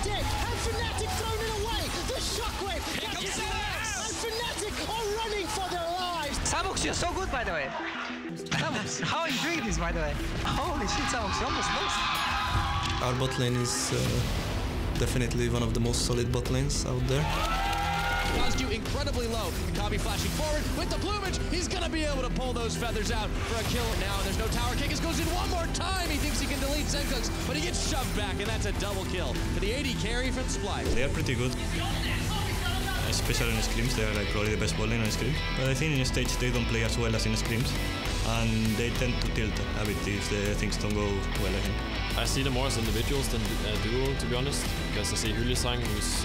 dead, and Fnatic thrown it away. The shockwave catches him out, and Fnatic are running for their lives. Samux, you're so good, by the way. Samux, how are you doing this, by the way? Holy shit, Samux, you almost lost. Our bot lane is definitely one of the most solid bot lanes out there. Caused you incredibly low. And Kobbe flashing forward with the plumage. He's going to be able to pull those feathers out for a kill now. There's no tower kick. It goes in one more time. He thinks he can delete Sencux, but he gets shoved back, and that's a double kill for the AD carry from Splyce. They are pretty good, especially in scrims. They are like probably the best ball lane in scrims. But I think in stage they don't play as well as in scrims, and they tend to tilt a bit if the things don't go well, I think. I see them more as individuals than duo, to be honest, because I see Hylissang, who's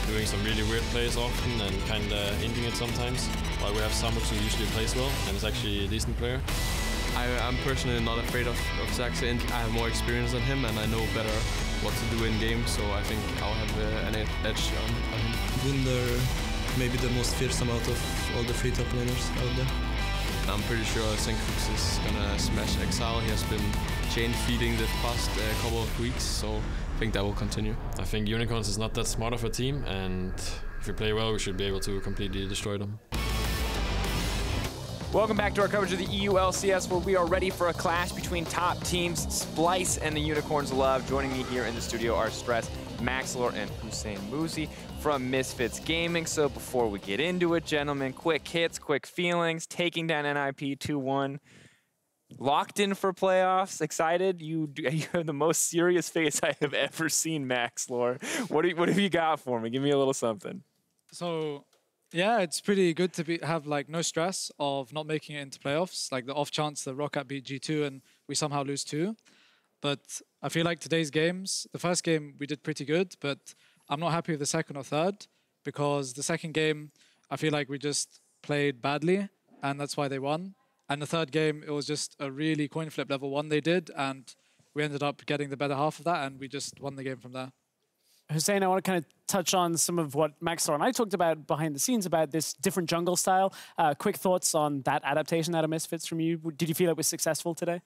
doing some really weird plays often and kind of hinting it sometimes, while we have Samux, who usually plays well and is actually a decent player. I'm personally not afraid of Xerxe. I have more experience than him and I know better what to do in game, so I think I'll have an edge on him. Wunder, maybe the most fearsome out of all the free top laners out there. I'm pretty sure Sencux is gonna smash Exileh. He has been chain feeding the past couple of weeks, so I think that will continue. I think Unicorns is not that smart of a team, and if we play well, we should be able to completely destroy them. Welcome back to our coverage of the EU LCS, where we are ready for a clash between top teams Splyce and the Unicorns of Love. Joining me here in the studio are Stress, Maxlore, and Hussain Moosvi from Misfits Gaming. So before we get into it, gentlemen, quick hits, quick feelings, taking down NIP 2-1. Locked in for playoffs, excited? You have the most serious face I have ever seen, Maxlore. What have you got for me? Give me a little something. So, yeah, it's pretty good to have like no stress of not making it into playoffs. Like the off chance that Roccat beat G2 and we somehow lose 2. But I feel like today's games, the first game we did pretty good, but I'm not happy with the second or third, because the second game, I feel like we just played badly, and that's why they won. And the third game, it was just a really coin flip level 1 they did, and we ended up getting the better half of that, and we just won the game from there. Hussain, I want to kind of touch on some of what Maxlore and I talked about behind the scenes about this different jungle style. Quick thoughts on that adaptation out of Misfits from you. Did you feel it was successful today?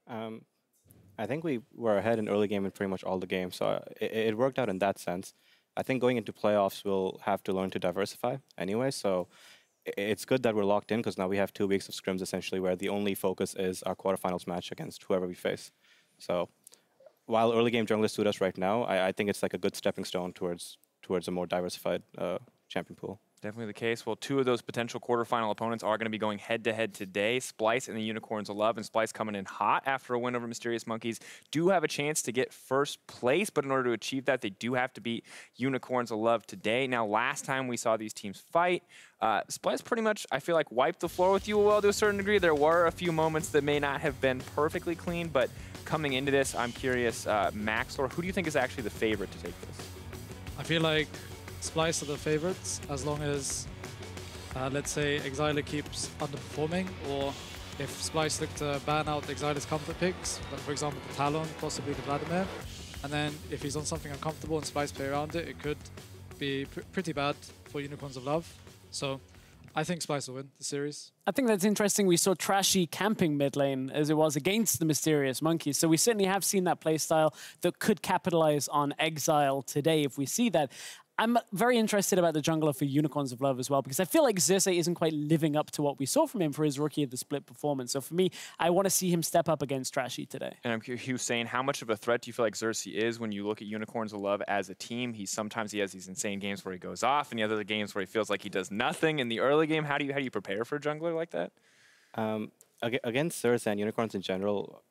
I think we were ahead in early game in pretty much all the games, so it worked out in that sense. I think going into playoffs, we'll have to learn to diversify anyway, so it's good that we're locked in, because now we have 2 weeks of scrims essentially where the only focus is our quarterfinals match against whoever we face. So while early game junglers suit us right now, I think it's like a good stepping stone towards a more diversified champion pool. Definitely the case. Well, 2 of those potential quarterfinal opponents are going to be going head-to-head today. Splyce and the Unicorns of Love, and Splyce coming in hot after a win over Mysterious Monkeys. Do have a chance to get first place, but in order to achieve that, they do have to beat Unicorns of Love today. Now, last time we saw these teams fight, Splyce pretty much, I feel like, wiped the floor with UOL to a certain degree. There were a few moments that may not have been perfectly clean, but coming into this, I'm curious, Maxlore, who do you think is actually the favorite to take this? I feel like Splyce are the favorites, as long as, let's say, Exileh keeps underperforming, or if Splyce look to ban out Exileh's comfort picks, like for example the Talon, possibly the Vladimir, and then if he's on something uncomfortable and Splyce play around it, it could be pretty bad for Unicorns of Love. So I think Splyce will win the series. I think that's interesting. We saw Trashy camping mid lane as it was against the Mysterious Monkeys. So we certainly have seen that playstyle that could capitalize on Exileh today if we see that. I'm very interested about the jungler for Unicorns of Love as well, because I feel like Xerxe isn't quite living up to what we saw from him for his Rookie of the Split performance. So for me, I want to see him step up against Trashy today. And I'm curious, Hussain, how much of a threat do you feel like Xerxe is when you look at Unicorns of Love as a team? Sometimes he has these insane games where he goes off, and the other games where he feels like he does nothing in the early game. How do you prepare for a jungler like that? Against Xerxe and Unicorns in general,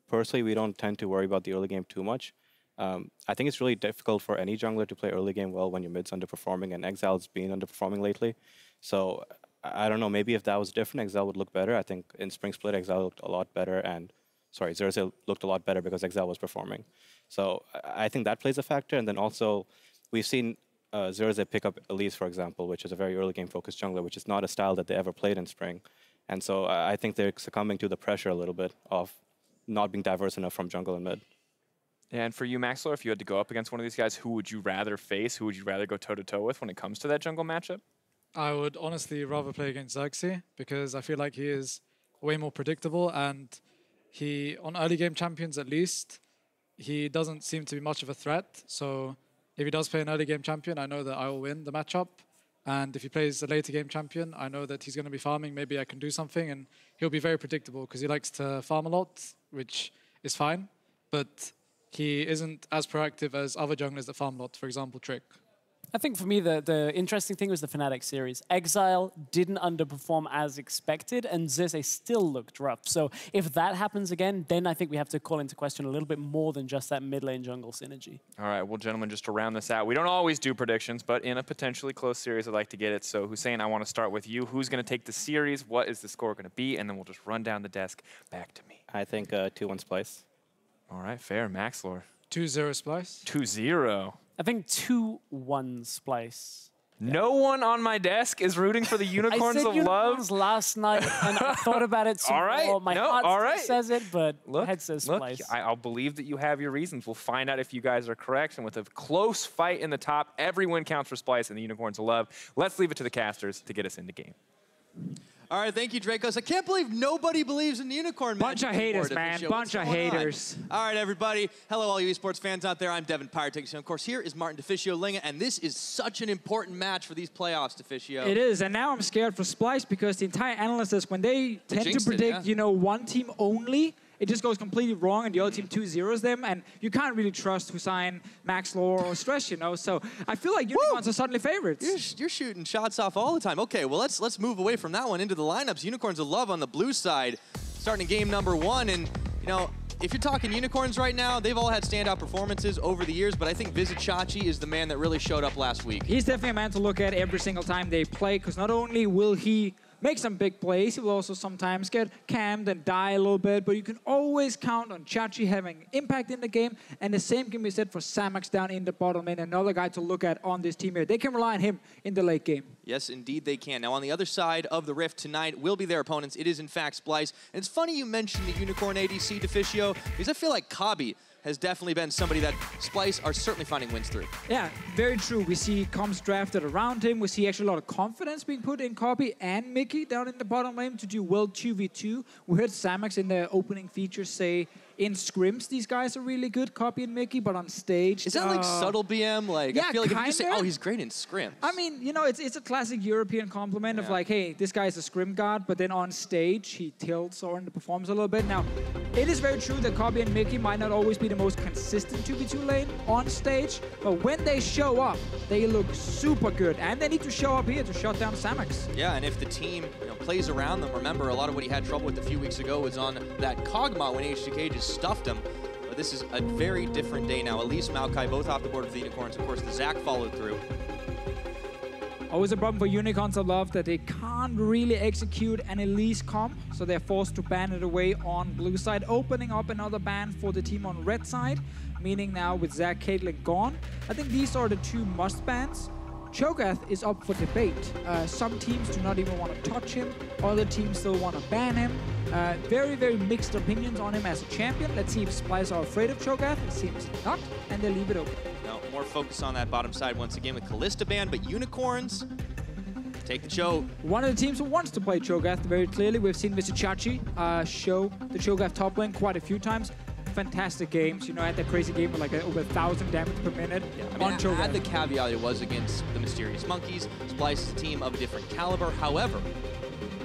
personally, we don't tend to worry about the early game too much. I think it's really difficult for any jungler to play early game well when your mid's underperforming, and Exileh's been underperforming lately. So I don't know, maybe if that was different, Exileh would look better. I think in Spring Split, Exileh looked a lot better, and sorry, Xerxe looked a lot better because Exileh was performing. So I think that plays a factor, and then also we've seen Xerxe pick up Elise, for example, which is a very early game focused jungler, which is not a style that they ever played in Spring. And so I think they're succumbing to the pressure a little bit of not being diverse enough from jungle and mid. And for you, Maxlore, if you had to go up against one of these guys, who would you rather face? Who would you rather go toe-to-toe with when it comes to that jungle matchup? I would honestly rather play against Xerxe, because I feel like he is way more predictable, and he, on early game champions at least, he doesn't seem to be much of a threat. So if he does play an early game champion, I know that I will win the matchup. And if he plays a later game champion, I know that he's going to be farming. Maybe I can do something, and he'll be very predictable because he likes to farm a lot, which is fine. But he isn't as proactive as other junglers that farm a lot, for example, Trick. I think for me, the interesting thing was the Fnatic series. Exileh didn't underperform as expected, and Xerxe still looked rough. So if that happens again, then I think we have to call into question a little bit more than just that mid lane jungle synergy. All right, well, gentlemen, just to round this out, we don't always do predictions, but in a potentially close series, I'd like to get it. So, Hussain, I want to start with you. Who's going to take the series? What is the score going to be? And then we'll just run down the desk back to me. I think 2-1 Splyce. All right, fair. Maxlore. 2-0 Splyce. 2-0. I think 2-1 Splyce. No one on my desk is rooting for the Unicorns of Unicorns Love. last night, and I thought about it some all right. more. My no, heart all right. says it, but look, head says look, Splyce. I'll believe that you have your reasons. We'll find out if you guys are correct. And with a close fight in the top, every win counts for Splyce and the Unicorns of Love. Let's leave it to the casters to get us into game. All right, thank you, Drakos. I can't believe nobody believes in the Unicorn Bunch of haters, man. Bunch of haters. All right, everybody. Hello, all you esports fans out there. I'm Devin PiraTechnics. And of course, here is Martin Deficio Linga, and this is such an important match for these playoffs, Deficio. It is, and now I'm scared for Splyce because the entire analysts, when they tend to predict, you know, one team only, it just goes completely wrong, and the other team 2-0s them, and you can't really trust Hussain, Maxlore, or Trashy, you know. So I feel like Unicorns are suddenly favorites. You're shooting shots off all the time. Okay, well let's move away from that one into the lineups. Unicorns of Love on the blue side, starting game number 1, and you know, if you're talking Unicorns right now, they've all had standout performances over the years, but I think Vizicsacsi is the man that really showed up last week. He's definitely a man to look at every single time they play, because not only will he make some big plays, he will also sometimes get cammed and die a little bit, but you can always count on Chachi having impact in the game, and the same can be said for Samux down in the bottom lane, another guy to look at on this team here. They can rely on him in the late game. Yes, indeed they can. Now, on the other side of the Rift tonight will be their opponents. It is, in fact, Splyce. And it's funny you mentioned the Unicorn ADC, Deficio, because I feel like Kobbe has definitely been somebody that Splyce are certainly finding wins through. Yeah, very true. We see comms drafted around him. We see actually a lot of confidence being put in Kobbe and Mikyx down in the bottom lane to do well 2v2. We heard Samux in the opening feature say in scrims, these guys are really good, Kobbe and Mikyx, but on stage... Is that like subtle BM? Like, yeah, I feel like if you just say, oh, he's great in scrims. I mean, you know, it's a classic European compliment of like, hey, this guy's a scrim god, but then on stage, he tilts or underperforms a little bit. Now, it is very true that Kobbe and Mikyx might not always be the most consistent 2v2 lane on stage, but when they show up, they look super good, and they need to show up here to shut down Samux. Yeah, and if the team plays around them, remember, a lot of what he had trouble with a few weeks ago was on that Kog'Maw when HGK just stuffed him. But this is a very different day now. Elise, Maokai, both off the board with the Unicorns. Of course, the Zac followed through. Always a problem for Unicorns of Love that they can't really execute an Elise comp, so they're forced to ban it away on blue side, opening up another ban for the team on red side, meaning now with Zac, Caitlyn gone, I think these are the two must bans. Cho'gath is up for debate. Some teams do not even want to touch him. Other teams still want to ban him. Very, very mixed opinions on him as a champion. Let's see if Splyce are afraid of Cho'gath. It seems not, and they leave it open. Now, more focus on that bottom side once again with Kalista ban, but Unicorns take the Cho. One of the teams who wants to play Cho'gath very clearly. We've seen Vizicsacsi show the Cho'gath top lane quite a few times. Fantastic games, you know, at that crazy game with like over 1,000 damage per minute on Cho'gath. Add the caveat it was against the Mysterious Monkeys. Splyce is a team of a different caliber. However,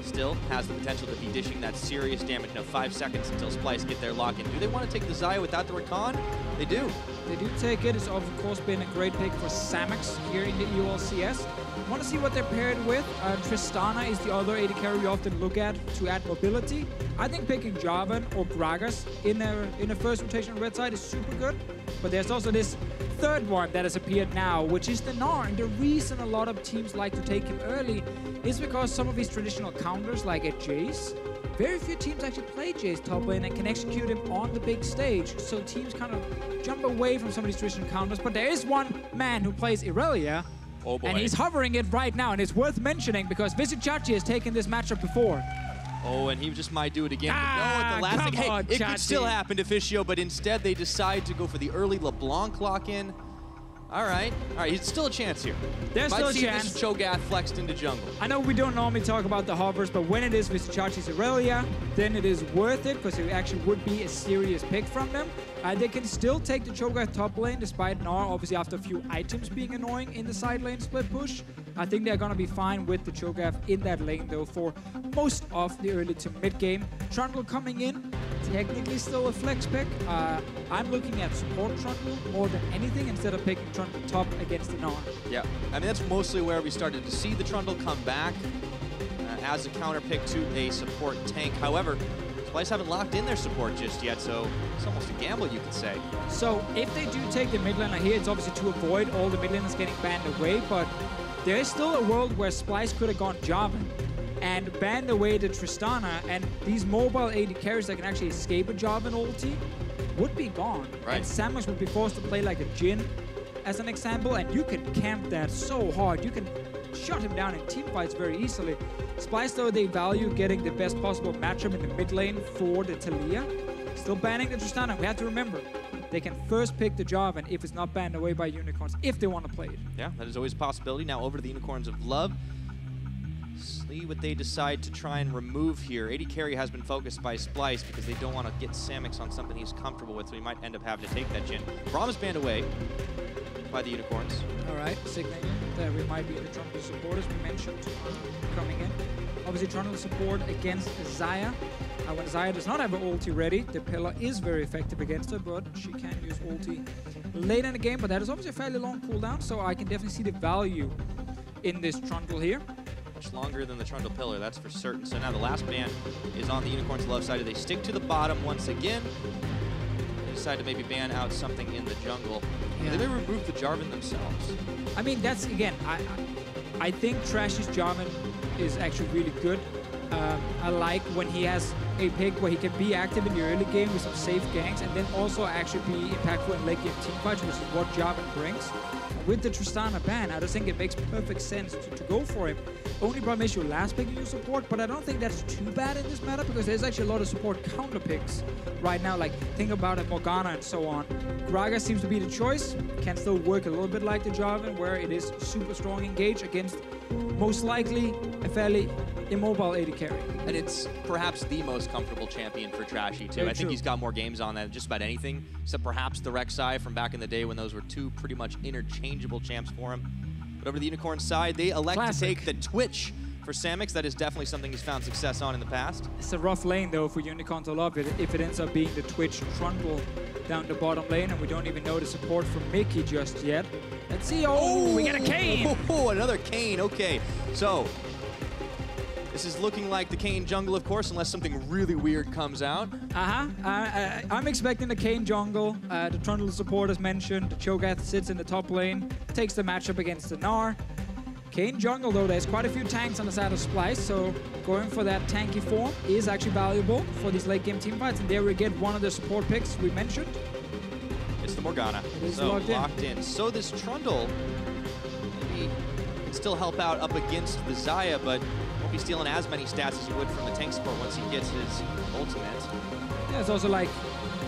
still has the potential to be dishing that serious damage. Now 5 seconds until Splyce get their lock in. Do they want to take the Xayah without the Rakan? They do. They do take it. It's of course been a great pick for Samux here in the UOL CS. Want to see what they're paired with. Tristana is the other AD carry you often look at to add mobility. I think picking Jarvan or Gragas in a first rotation on red side is super good. But there's also this third one that has appeared now, which is the Gnar. And the reason a lot of teams like to take him early is because some of his traditional counters, like at Jace, very few teams actually play Jace top lane and can execute him on the big stage. So teams kind of jump away from some of these traditional counters. But there is one man who plays Irelia. Oh boy. And he's hovering it right now, and it's worth mentioning because Vizicsacsi has taken this matchup before. Oh, and he just might do it again. But no, at the last thing, hey, it could still happen to Deficio, but instead they decide to go for the early Leblanc lock-in. All right, he's still a chance here. There's Might still a see chance. This Cho'gath flexed into jungle. I know we don't normally talk about the hovers, but when it is Vizicsacsi's Aurelia, then it is worth it because it actually would be a serious pick from them. They can still take the Cho'gath top lane despite Gnar, obviously after a few items being annoying in the side lane split push. I think they're going to be fine with the Cho'gath in that lane though for most of the early to mid game. Trundle coming in, technically still a flex pick. I'm looking at support Trundle more than anything instead of picking Trundle top against the Gnar. Yeah, I mean, that's mostly where we started to see the Trundle come back as a counter pick to a support tank. However, Splyce haven't locked in their support just yet, so it's almost a gamble, you could say. So if they do take the mid laner here, it's obviously to avoid all the mid laners getting banned away, but there is still a world where Splyce could have gone Jarvan and banned away the Tristana, and these mobile AD carries that can actually escape a Jarvan ulti would be gone. Right. And Samux would be forced to play like a Jhin, as an example, and you can camp that so hard. You can shut him down in team fights very easily. Splyce, though, they value getting the best possible matchup in the mid lane for the Taliyah. Still banning the Tristana. We have to remember, they can first pick the Jarvan if it's not banned away by Unicorns, if they want to play it. Yeah, that is always a possibility. Now over to the Unicorns of Love. See what they decide to try and remove here. AD carry has been focused by Splyce because they don't want to get Samux on something he's comfortable with, so he might end up having to take that Jhin. Braum is banned away by the Unicorns. All right, signaling that we might be in the Trundle support, as we mentioned, coming in. Obviously, Trundle support against Xayah. When Xayah does not have an ulti ready, the pillar is very effective against her, but she can use ulti late in the game, but that is obviously a fairly long cooldown, so I can definitely see the value in this Trundle here. Much longer than the Trundle pillar, that's for certain. So now the last ban is on the Unicorns' love side. Do they stick to the bottom once again? They decide to maybe ban out something in the jungle. Yeah. They may remove the Jarvan themselves. I mean, that's, again, I think Trashy's Jarvan is actually really good. I like when he has a pick where he can be active in the early game with some safe ganks and then also actually be impactful in late game team fights, which is what Jarvan brings. With the Tristana ban, I just think it makes perfect sense to go for him. Only problem is your last pick you support, but I don't think that's too bad in this meta because there's actually a lot of support counter picks right now. Like, think about it, Morgana and so on. Gragas seems to be the choice. Can still work a little bit like the Jarvan, where it is super strong engage against most likely a fairly immobile AD carry. And it's perhaps the most comfortable champion for Trashy, too. Very I think true. he's got more games on than just about anything, except perhaps the Xayah from back in the day when those were two pretty much interchangeable champs for him. But over the Unicorn side, they elect to take the Twitch for Samux. That is definitely something he's found success on in the past. It's a rough lane, though, for Unicorn to love it if it ends up being the Twitch Trundle down the bottom lane, and we don't even know the support from Mikyx just yet. Let's see. Oh, we get a Kayn! Oh, another Kayn. Okay, so this is looking like the Kayn jungle, of course, unless something really weird comes out. I'm expecting the Kayn jungle. The Trundle support, as mentioned. The Cho'gath sits in the top lane, takes the matchup against the Gnar. Kayn jungle, though, there's quite a few tanks on the side of Splyce, so going for that tanky form is actually valuable for these late game team fights. And there we get one of the support picks we mentioned. It's the Morgana. So locked in. So this Trundle maybe can still help out up against the Xayah, but won't be stealing as many stats as he would from the tank support once he gets his ultimate. Yeah, it's also like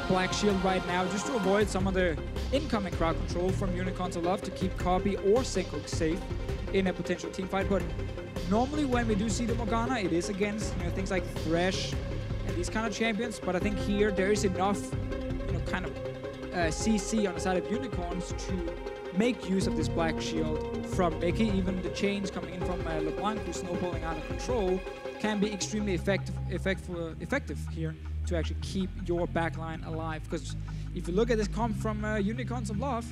Black Shield right now, just to avoid some of the incoming crowd control from Unicorns of Love to keep Kobbe or Sencux safe in a potential team fight. But normally when we do see the Morgana, it is against things like Thresh and these kind of champions. But I think here there is enough kind of CC on the side of Unicorns to make use of this Black Shield from Mikyx. Even the chains coming in from Leblanc, who's snowballing out of control, can be extremely effective here to actually keep your backline alive. Because if you look at this comp from Unicorns of Love,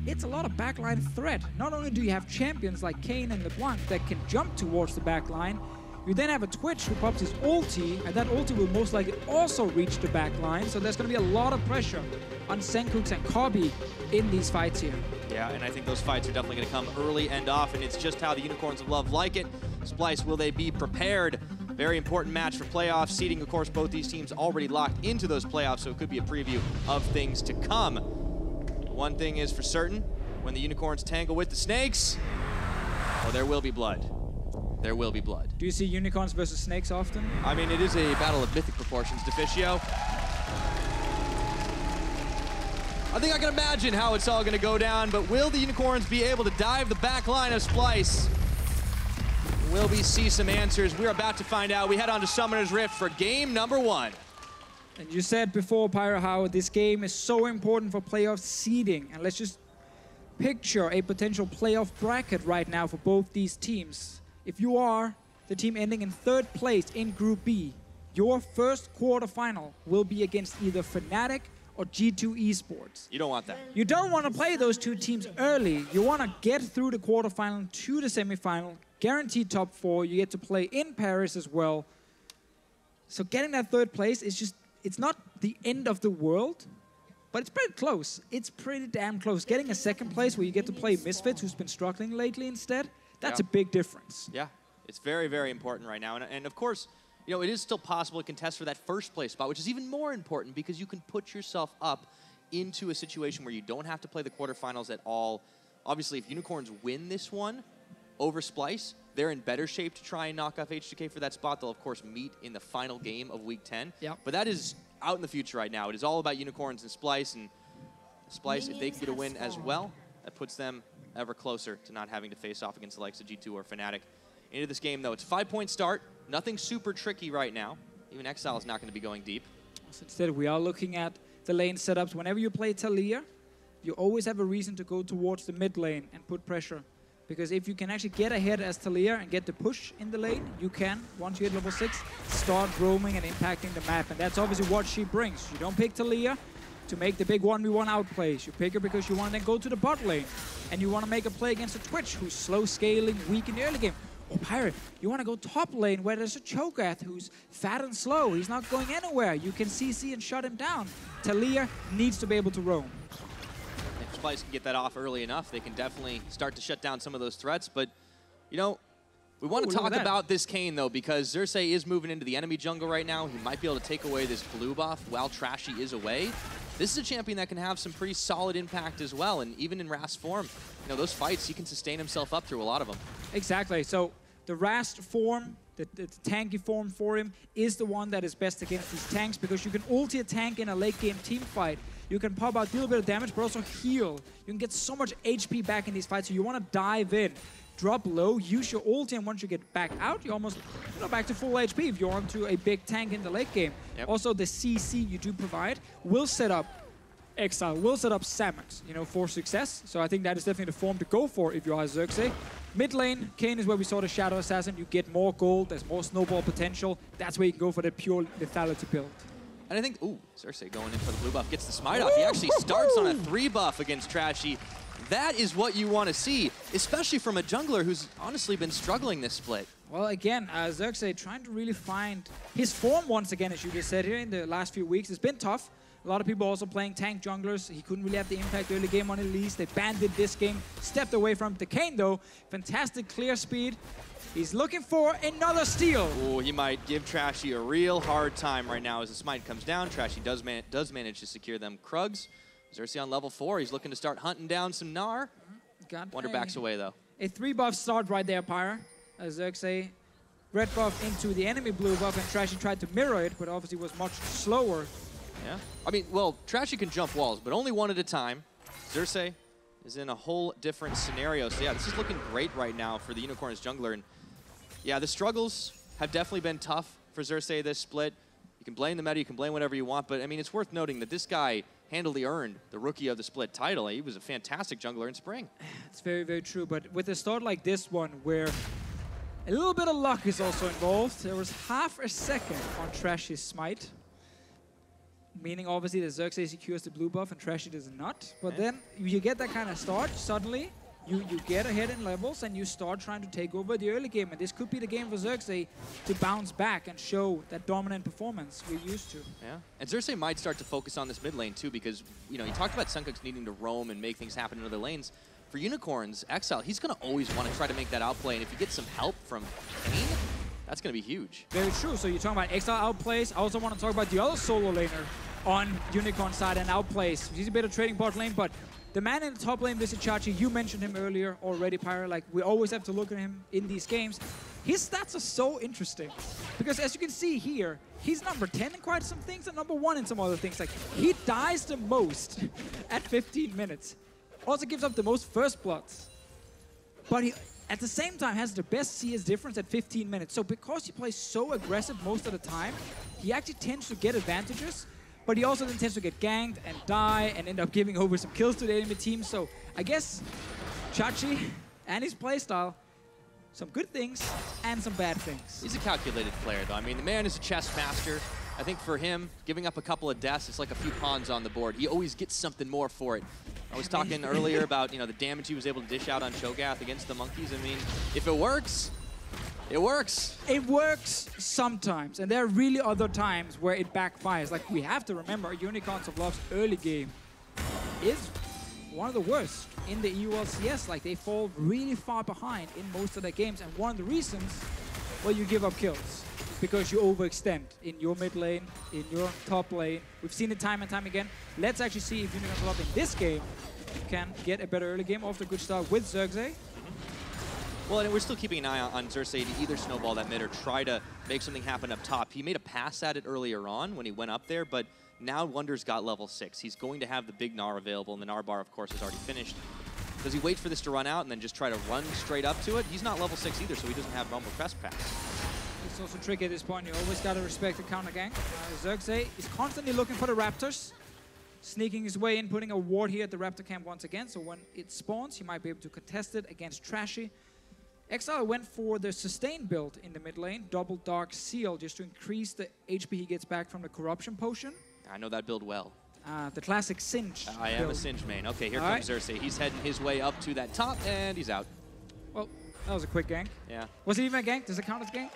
it's a lot of backline threat. Not only do you have champions like Kayn and LeBlanc that can jump towards the backline, you then have a Twitch who pops his ulti, and that ulti will most likely also reach the backline. So there's going to be a lot of pressure on Sencux and Kobbe in these fights here. Yeah, and I think those fights are definitely going to come early and often. It's just how the Unicorns of Love like it. Splyce, will they be prepared? Very important match for playoff seeding. Of course, both these teams already locked into those playoffs, so it could be a preview of things to come. One thing is for certain, when the Unicorns tangle with the Snakes, oh, there will be blood. There will be blood. Do you see Unicorns versus Snakes often? I mean, it is a battle of mythic proportions, Deficio. I think I can imagine how it's all going to go down, but will the Unicorns be able to dive the back line of Splyce? Will we see some answers? We're about to find out. We head on to Summoner's Rift for game number 1. And you said before, Pyro, how this game is so important for playoff seeding. And let's just picture a potential playoff bracket right now for both these teams. If you are the team ending in 3rd place in Group B, your first quarterfinal will be against either Fnatic or G2 Esports. You don't want that. You don't want to play those two teams early. You want to get through the quarterfinal to the semifinal, guaranteed top 4. You get to play in Paris as well. So getting that 3rd place is just, it's not the end of the world, but it's pretty close. It's pretty damn close. Getting a 2nd place where you get to play Misfits, who's been struggling lately instead, that's a big difference. Yeah, it's very, very important right now. And of course, you know, it is still possible to contest for that 1st place spot, which is even more important because you can put yourself up into a situation where you don't have to play the quarterfinals at all. Obviously, if Unicorns win this one over Splyce, they're in better shape to try and knock off H2K for that spot. They'll, of course, meet in the final game of Week 10. Yep. But that is out in the future right now. It is all about Unicorns and Splyce. And Splyce, if they can get a win as well, that puts them ever closer to not having to face off against the likes of G2 or Fnatic. Into this game, though, it's a 5-point start. Nothing super tricky right now. Even Exileh is not going to be going deep. So instead, we are looking at the lane setups. Whenever you play Taliyah, you always have a reason to go towards the mid lane and put pressure. Because if you can actually get ahead as Taliyah and get the push in the lane, you can, once you hit level 6, start roaming and impacting the map. And that's obviously what she brings. You don't pick Taliyah to make the big 1v1 outplays. You pick her because you want to then go to the bot lane. And you want to make a play against a Twitch who's slow scaling, weak in the early game. Or Pirate, you want to go top lane where there's a Cho'gath who's fat and slow. He's not going anywhere. You can CC and shut him down. Taliyah needs to be able to roam. If Splyce can get that off early enough, they can definitely start to shut down some of those threats. But, you know, we want to talk about this Kayn, though, because Xerxe is moving into the enemy jungle right now. He might be able to take away this blue buff while Trashy is away. This is a champion that can have some pretty solid impact as well. And even in Rast form, you know, those fights, he can sustain himself up through a lot of them. Exactly. So the Rast form, the tanky form for him, is the one that is best against these tanks because you can ulti a tank in a late game team fight. You can pop out, deal a bit of damage, but also heal. You can get so much HP back in these fights, so you want to dive in, drop low, use your ulti, and once you get back out, you're almost back to full HP if you're onto a big tank in the late game. Yep. Also, the CC you do provide will set up Exileh, will set up Samux, you know, for success. So I think that is definitely the form to go for if you are Xerxe. Mid lane, Kayn is where we saw the Shadow Assassin. You get more gold, there's more snowball potential. That's where you can go for the pure lethality build. And I think, ooh, Xerxe going in for the blue buff, gets the smite off. He actually starts on a 3 buff against Trashy. That is what you want to see, especially from a jungler who's honestly been struggling this split. Well, again, Xerxe trying to really find his form once again, as you just said here in the last few weeks. It's been tough. A lot of people also playing tank junglers. He couldn't really have the impact early game on Elise. They banned it this game, stepped away from the Kayn though. Fantastic clear speed. He's looking for another steal. Oh, he might give Trashy a real hard time right now as the smite comes down. Trashy does manage to secure them Krugs. Xerxe on level 4. He's looking to start hunting down some Gnar. Wunder backs away though. A 3 buff start right there, Pyra. Xerxe red buff into the enemy blue buff, and Trashy tried to mirror it, but obviously was much slower. Yeah. I mean, well, Trashy can jump walls, but only one at a time. Xerxe is in a whole different scenario. So yeah, this is looking great right now for the Unicorns jungler. And yeah, the struggles have definitely been tough for Xerxe this split. You can blame the meta, you can blame whatever you want, but I mean, it's worth noting that this guy handily earned the Rookie of the Split title. He was a fantastic jungler in spring. It's very, very true, but with a start like this one, where a little bit of luck is also involved, there was half a second on Trashy's smite, meaning obviously that Xerxe secures the blue buff and Trashy does not, but then you get that kind of start, suddenly you get ahead in levels and you start trying to take over the early game, and this could be the game for Xerxe to bounce back and show that dominant performance we're used to. Yeah, and Xerxe might start to focus on this mid lane too, because, you know, you talked about Sencux needing to roam and make things happen in other lanes. For Unicorns, Exileh, he's going to always want to try to make that outplay, and if you get some help from Kayn, that's going to be huge. Very true. So you're talking about Exileh outplays. I also want to talk about the other solo laner on Unicorn side and outplays. He's a bit of trading bot lane, but the man in the top lane, Vizicsacsi, you mentioned him earlier already, Pyra. Like, we always have to look at him in these games. his stats are so interesting. Because as you can see here, he's number 10 in quite some things and number 1 in some other things. Like, he dies the most at 15 minutes. Also gives up the most first bloods. But he, at the same time, has the best CS difference at 15 minutes. So because he plays so aggressive most of the time, he actually tends to get advantages, but he also then tends to get ganked and die and end up giving over some kills to the enemy team. So I guess Trashy and his playstyle, some good things and some bad things. He's a calculated player, though. I mean, the man is a chess master. I think for him, giving up a couple of deaths, it's like a few pawns on the board. He always gets something more for it. I was talking earlier about, you know, the damage he was able to dish out on Cho'gath against the monkeys. I mean, if it works, it works. It works sometimes, and there are really other times where it backfires. Like, we have to remember, Unicorns of Love's early game is one of the worst in the UOL CS. Like, they fall really far behind in most of their games, and one of the reasons, well, you give up kills. Because you overextend in your mid lane, in your top lane. We've seen it time and time again. Let's actually see if Unicorns of Love in this game can get a better early game off the good start with Xerxe. Well, and we're still keeping an eye on Xerxe to either snowball that mid or try to make something happen up top. He made a pass at it earlier on when he went up there, but now Wunder's got level 6. He's going to have the big Gnar available, and the Gnar bar, of course, is already finished. Does he wait for this to run out and then just try to run straight up to it? He's not level 6 either, so he doesn't have Rumble Crest Pass. It's also tricky at this point. You always got to respect the counter gank. Xerxe is constantly looking for the Raptors, sneaking his way in, putting a ward here at the Raptor camp once again. So when it spawns, he might be able to contest it against Trashy. Exileh went for the sustain build in the mid lane, double Dark Seal, just to increase the HP he gets back from the Corruption Potion. I know that build well. The classic Singe I am a Singe main. Okay, here comes Xerxe. He's heading his way up to that top, and he's out. Well, that was a quick gank. Yeah. Was it even a gank? Does it count as gank?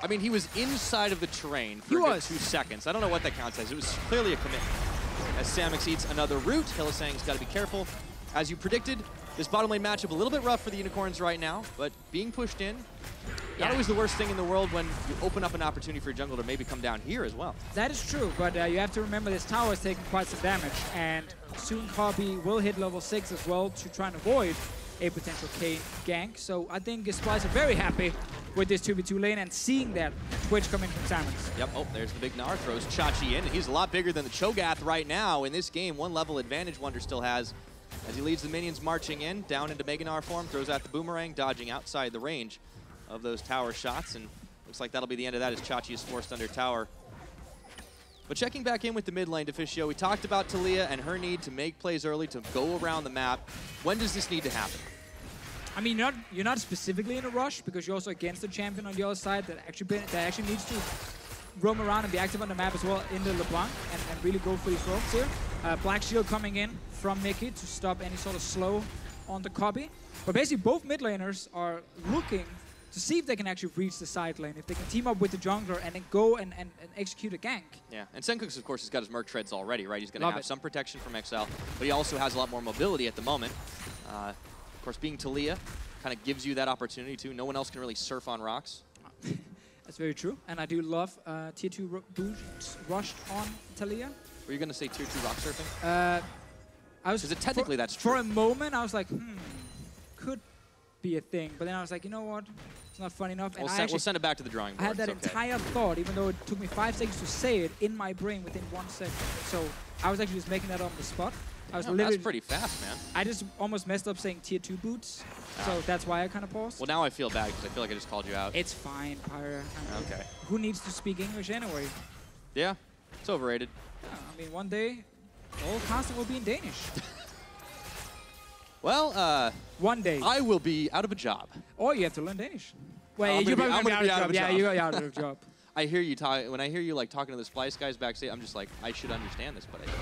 I mean, he was inside of the terrain for a good 2 seconds. I don't know what that counts as. It was clearly a commitment. As Samux eats another root, Hylissang's got to be careful. As you predicted, this bottom lane matchup a little bit rough for the Unicorns right now, but being pushed in, not always the worst thing in the world when you open up an opportunity for your jungle to maybe come down here as well. That is true, but you have to remember this tower is taking quite some damage, and soon Kobbe will hit level 6 as well to try and avoid a potential Kayn gank. So I think Splyce are very happy with this 2v2 lane and seeing that Twitch come in from Samux. Yep, oh, there's the big Gnar, throws Trashy in. He's a lot bigger than the Cho'gath right now in this game. 1 level advantage Wunder still has as he leads the minions marching in, down into Mega Gnar form, throws out the boomerang, dodging outside the range of those tower shots, and looks like that'll be the end of that as Trashy is forced under tower. But checking back in with the mid lane, Deficio, we talked about Taliyah and her need to make plays early to go around the map. When does this need to happen? I mean, you're not specifically in a rush because you're also against the champion on the other side that actually needs to roam around and be active on the map as well in the Leblanc and really go for these roams here. Black Shield coming in from Mikyx to stop any sort of slow on the Kobbe. But basically both mid laners are looking to see if they can actually reach the side lane, if they can team up with the jungler and then go and execute a gank. Yeah, and Sencux, of course, has got his Merc Treads already, right? He's going to have some protection from Exileh, but he also has a lot more mobility at the moment. Of course, being Taliyah kind of gives you that opportunity too. No one else can really surf on rocks. That's very true, and I do love tier 2 boosts rushed on Taliyah. Were you going to say tier 2 rock surfing? I was. Because technically that's true. For a moment, I was like, could be a thing, but then I was like, you know what? It's not fun enough. We'll send it back to the drawing board. I had that entire thought, even though it took me 5 seconds to say it in my brain within 1 second. So I was actually just making that on the spot. I was that's pretty fast, man. I just almost messed up saying tier 2 boots, so that's why I kind of paused. Well, now I feel bad because I feel like I just called you out. It's fine, Pyra. Okay. Who needs to speak English anyway? Yeah, it's overrated. Yeah, I mean, one day, all casting will be in Danish. Well, one day. I will be out of a job. Or you have to learn Danish. Wait, you're probably going to be out of a job. Yeah, you're out of a job. I hear you talk. When I hear you like talking to the Splyce guys backstage, I'm just like, I should understand this, but I don't.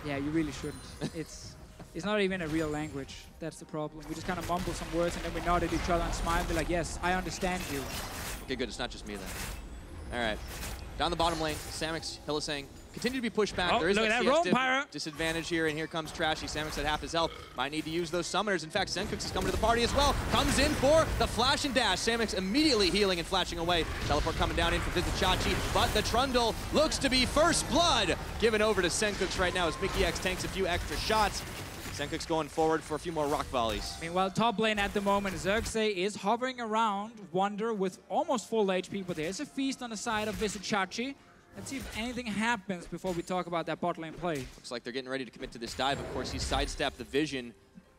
Yeah, you really shouldn't. It's not even a real language. That's the problem. We just kind of mumble some words and then we nod at each other and smile and be like, yes, I understand you. Okay, good. It's not just me then. All right. Down the bottom lane, Samux, Hylissang continue to be pushed back. There is look that at that roam, Pyra. disadvantage here, and here comes Trashy. Samux at half his health. Might need to use those summoners. In fact, Sencux is coming to the party as well. Comes in for the flash and dash. Samux immediately healing and flashing away. Teleport coming down in for Vizicsacsi, but the Trundle looks to be first blood given over to Sencux right now as Mikyx tanks a few extra shots. Sencux going forward for a few more rock volleys. Meanwhile, top lane at the moment, Xerxe is hovering around Wunder with almost full HP, but there's a feast on the side of Vizicsacsi. Let's see if anything happens before we talk about that bot lane play. Looks like they're getting ready to commit to this dive. Of course, he sidestepped the vision,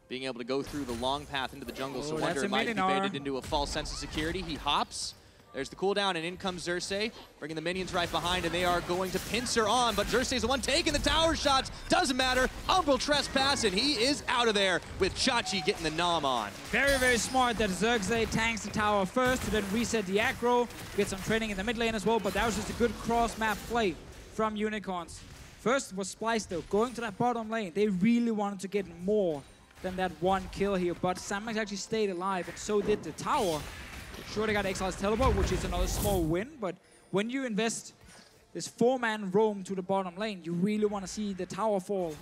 being able to go through the long path into the jungle, so Wunder might be baited into a false sense of security. He hops. There's the cooldown, and in comes Xerxe, bringing the minions right behind, and they are going to pincer on, but Xerxe's the one taking the tower shots. Doesn't matter. Umbral trespass, and he is out of there with Chachi getting the nom on. Very, very smart that Xerxe tanks the tower first to then reset the aggro, get some training in the mid lane as well, but that was just a good cross-map play from Unicorns. First was Splyce, though, going to that bottom lane. They really wanted to get more than that one kill here, but Samux actually stayed alive, and so did the tower. Sure, they got Exileh's teleport, which is another small win, but when you invest this 4-man roam to the bottom lane, you really want to see the tower fall.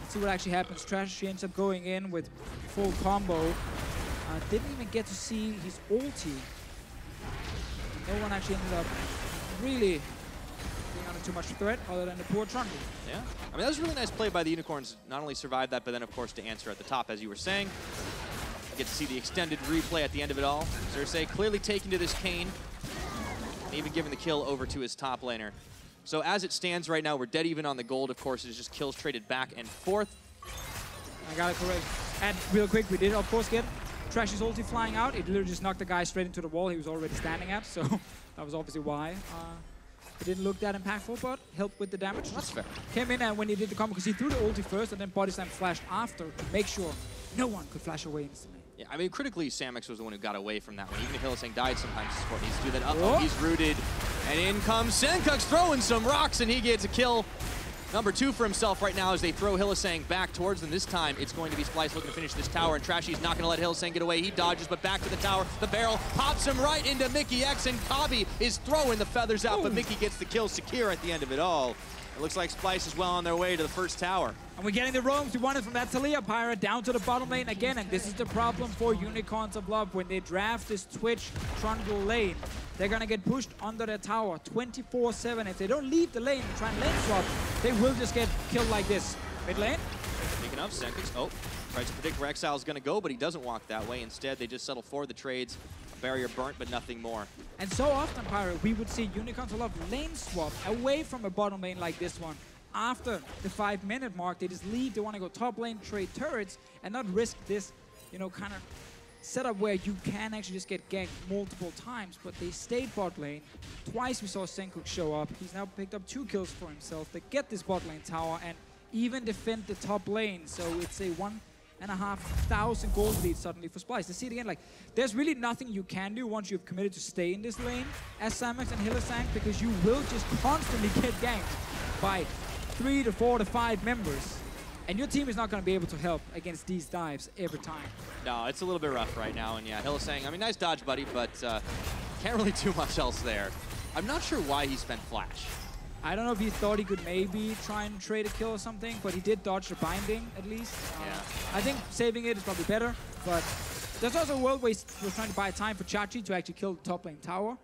Let's see what actually happens. Trashy ends up going in with full combo. Didn't even get to see his ulti. No one actually ended up really being under too much threat other than the poor Trundle. Yeah, I mean, that was a really nice play by the Unicorns. Not only survived that, but then, of course, to answer at the top, as you were saying. Get to see the extended replay at the end of it all. Xerxe clearly taking to this Kayn, and even giving the kill over to his top laner. So as it stands right now, we're dead even on the gold. Of course, it's just kills traded back and forth. I got it correct. And real quick, we did, of course, get Trashy's ulti flying out. It literally just knocked the guy straight into the wall he was already standing at, so that was obviously why. It didn't look that impactful, but helped with the damage. That's fair. Came in and when he did the combo, because he threw the ulti first and then body slam flashed after to make sure no one could flash away instantly. Yeah, I mean, critically, Samux was the one who got away from that one. Even if Hylissang died, sometimes the support needs to do that. Uh-oh, he's rooted. And in comes Sencux throwing some rocks, and he gets a kill. Number 2 for himself right now as they throw Hylissang back towards them. This time, it's going to be Splyce looking to finish this tower, and Trashy's not going to let Hylissang get away. He dodges, but back to the tower. The barrel pops him right into Mikyx, and Kobbe is throwing the feathers out, but Mikyx gets the kill secure at the end of it all. It looks like Splyce is well on their way to the first tower. And we're getting the roams we wanted from that Taliyah Pirate down to the bottom lane again, and this is the problem for Unicorns of Love. When they draft this Twitch Trundle lane, they're gonna get pushed under their tower 24/7. If they don't leave the lane and try and lane swap, they will just get killed like this. Mid lane. Speaking of, Sencux, tries to predict where Exile's gonna go, but he doesn't walk that way. Instead, they just settle for the trades. Barrier burnt, but nothing more. And so often, Pirate, we would see Unicorns of Love lane swap away from a bottom lane like this one. After the 5-minute mark, they just leave. They want to go top lane, trade turrets, and not risk this, kind of setup where you can actually just get ganked multiple times. But they stayed bot lane. Twice we saw Sencux show up. He's now picked up 2 kills for himself. They get this bot lane tower and even defend the top lane. So it's a 1,500 gold lead suddenly for Splyce. To see it again, like, there's really nothing you can do once you've committed to stay in this lane as Samux and Hylissang, because you will just constantly get ganked by 3 to 4 to 5 members. And your team is not going to be able to help against these dives every time. No, it's a little bit rough right now. And yeah, Hylissang, I mean, nice dodge, buddy, but can't really do much else there. I'm not sure why he spent flash. I don't know if he thought he could maybe try and trade a kill or something, but he did dodge the binding at least. I think saving it is probably better, but there's also a world where he was trying to buy time for Chachi to actually kill the top lane tower.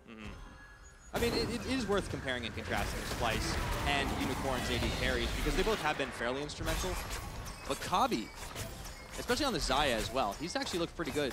I mean, it is worth comparing and contrasting Splyce and Unicorn's AD carries because they both have been fairly instrumental. But Kobbe, especially on the Xayah as well, he's actually looked pretty good.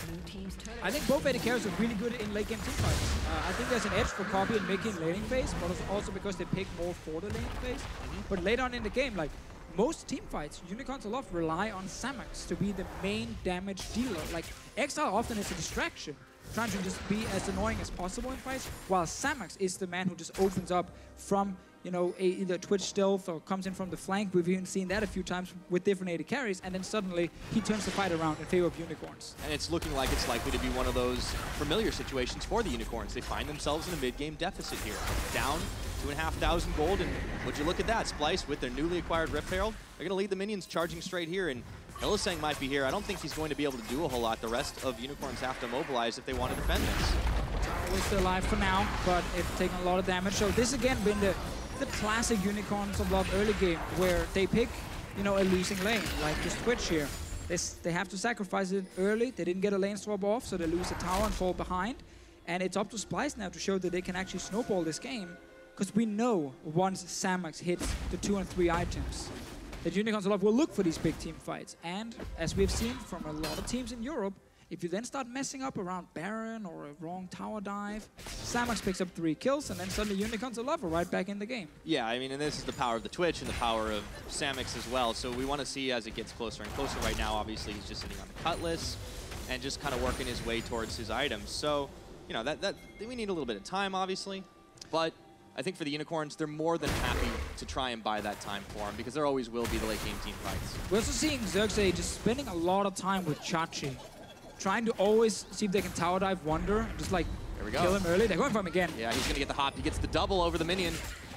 I think both AD carries are really good in late game teamfights. I think there's an edge for Kobbe in making laning phase, but also because they pick more for the laning phase. But later on in the game, like most teamfights, Unicorns a lot rely on Samux to be the main damage dealer. Like Exileh often is a distraction, trying to just be as annoying as possible in fights, while Samux is the man who just opens up from, either Twitch stealth or comes in from the flank. We've even seen that a few times with different AD carries, and then suddenly he turns the fight around in favor of Unicorns. And it's looking like it's likely to be one of those familiar situations for the Unicorns. They find themselves in a mid-game deficit here. Down 2,500 gold, and would you look at that, Splyce with their newly acquired Rift Herald, they're gonna lead the minions charging straight here, and Hylissang might be here. I don't think he's going to be able to do a whole lot. The rest of Unicorns have to mobilize if they want to defend this. We're still alive for now, but it's taken a lot of damage. So this again been the classic Unicorns of Love early game where they pick, a losing lane, like just Twitch here. They have to sacrifice it early. They didn't get a lane swap off, so they lose a tower and fall behind. And it's up to Splyce now to show that they can actually snowball this game, because we know once Samux hits the 2 and 3 items, that Unicorns Love will look for these big team fights. And as we've seen from a lot of teams in Europe, if you then start messing up around Baron or a wrong tower dive, Samux picks up 3 kills, and then suddenly Unicorns Love are right back in the game. Yeah, I mean, and this is the power of the Twitch and the power of Samux as well. So we want to see as it gets closer and closer. Right now, obviously, he's just sitting on the Cutlass and just kind of working his way towards his items. So, you know, that we need a little bit of time, obviously. But I think for the Unicorns, they're more than happy to try and buy that time for him because there always will be the late game team fights. We're also seeing Xerxe just spending a lot of time with Trashy, trying to always see if they can tower dive Wunder, just like kill him early. They're going for him again. Yeah, he's going to get the hop. He gets the double over the minion.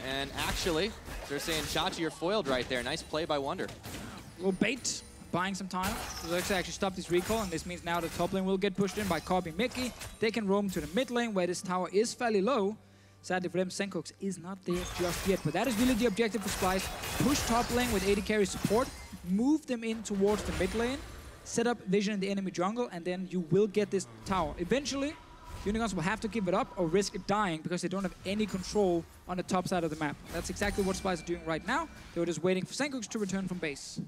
And actually, Xerxe and Trashy are foiled right there. Nice play by Wunder. A little bait, buying some time. So Xerxe actually stopped his recall, and this means now the top lane will get pushed in by Kobbe and Mikyx. They can roam to the mid lane where this tower is fairly low. Sadly for them, Sencux is not there just yet, but that is really the objective for Splyce. Push top lane with AD carry support, move them in towards the mid lane, set up vision in the enemy jungle, and then you will get this tower. Eventually, Unicorns will have to give it up or risk it dying because they don't have any control on the top side of the map. That's exactly what Splyce are doing right now. They were just waiting for Sencux to return from base.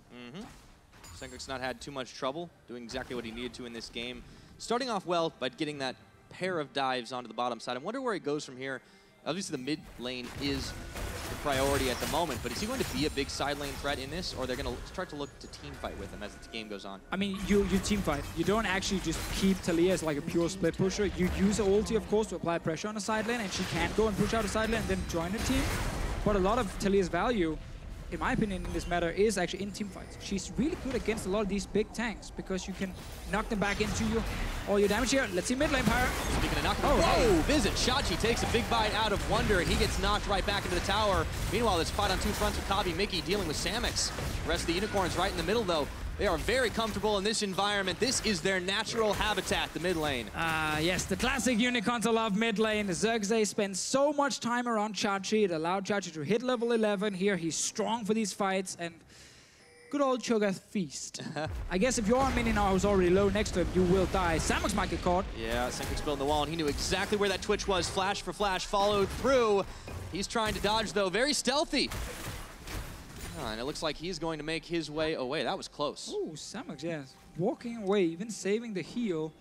Sencux not had too much trouble, doing exactly what he needed to in this game. Starting off well, but getting that pair of dives onto the bottom side. I wonder where he goes from here. Obviously, the mid lane is the priority at the moment, but is he going to be a big side lane threat in this, or they're going to start to look to team fight with him as the game goes on? I mean, you team fight. You don't actually just keep Taliyah as like a pure split pusher. You use her ulti, of course, to apply pressure on the side lane, and she can go and push out a side lane and then join the team. But a lot of Taliyah's value, in my opinion, in this matter, is actually in team fights. She's really good against a lot of these big tanks because you can knock them back into all your damage here. Let's see mid lane, Pyre. Speaking of knocking, whoa! Vizicsacsi takes a big bite out of Wunder, and he gets knocked right back into the tower. Meanwhile, this fight on 2 fronts with Kobbe and Mikyx dealing with Samux. The rest of the Unicorns right in the middle, though. They are very comfortable in this environment. This is their natural habitat, the mid lane. Yes, the classic Unicorns Love mid lane. Xerxe spends so much time around Trashy. It allowed Trashy to hit level 11 here. He's strong for these fights, and good old Cho'gath feast. I guess if your minion now is already low next to him, you will die. Samux might get caught. Yeah, Sencux building the wall, and he knew exactly where that Twitch was. Flash for flash, followed through. He's trying to dodge, though. Very stealthy. And it looks like he's going to make his way away. That was close. Oh, Samux, yes. Walking away, even saving the heal.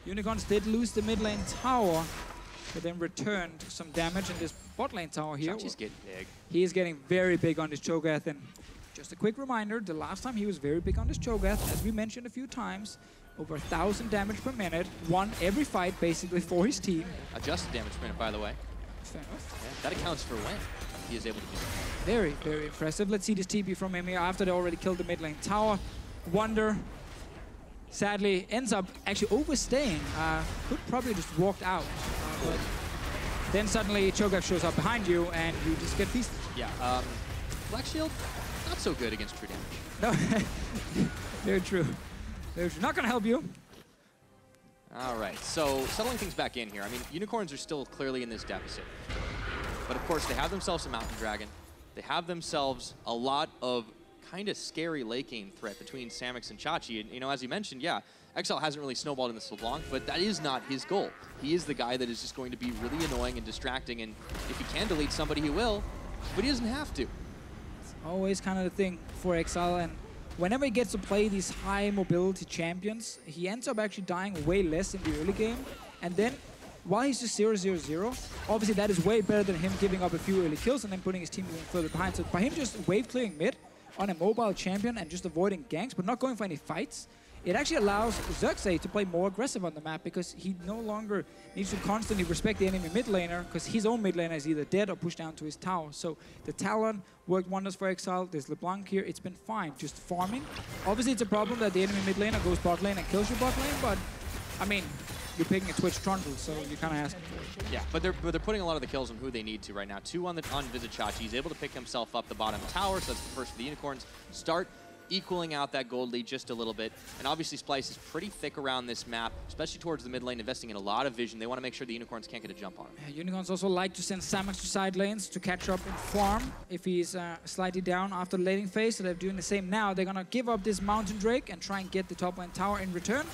Unicorns did lose the mid lane tower, but then returned some damage in this bot lane tower here. He's getting big. He is getting very big on this Cho'gath, and just a quick reminder, the last time he was very big on this Cho'gath, as we mentioned a few times, over 1,000 damage per minute, won every fight basically for his team. Adjusted damage per minute, by the way. Fair enough. Yeah, that accounts for when he is able to do that. Very, very impressive. Let's see this TP from him here after they already killed the mid lane tower. Wunder, sadly, ends up actually overstaying. Could probably just walked out. But then suddenly Cho'gath shows up behind you and you just get feasted. Yeah, Black Shield, not so good against true damage. No, very true. Very true. Not gonna help you. All right, so settling things back in here. I mean, Unicorns are still clearly in this deficit. But of course, they have themselves a Mountain Dragon. They have themselves a lot of kind of scary late game threat between Samux and Trashy. And, you know, as you mentioned, yeah, Exileh hasn't really snowballed in this Leblanc, but that is not his goal. He is the guy that is just going to be really annoying and distracting, and if he can delete somebody, he will, but he doesn't have to. It's always kind of the thing for Exileh, and whenever he gets to play these high mobility champions, he ends up actually dying way less in the early game, and then while he's just 0-0-0, obviously that is way better than him giving up a few early kills and then putting his team even further behind. So by him just wave clearing mid on a mobile champion and just avoiding ganks but not going for any fights, it actually allows Xerxe to play more aggressive on the map because he no longer needs to constantly respect the enemy mid laner because his own mid laner is either dead or pushed down to his tower. So the Talon worked wonders for Exileh. There's Leblanc here. It's been fine, just farming. Obviously it's a problem that the enemy mid laner goes bot lane and kills your bot lane, but I mean, you're picking a Twitch Trundle, so you kind of asking for it. Yeah, but they're putting a lot of the kills on who they need to right now. 2 on Vizicsacsi. He's able to pick himself up the bottom tower, so that's the first for the Unicorns. Start equaling out that gold lead just a little bit. And obviously Splyce is pretty thick around this map, especially towards the mid lane, investing in a lot of vision. They want to make sure the Unicorns can't get a jump on him. Yeah, Unicorns also like to send Samux to side lanes to catch up and farm if he's slightly down after the laning phase. So they're doing the same now. They're going to give up this Mountain Drake and try and get the top lane tower in return.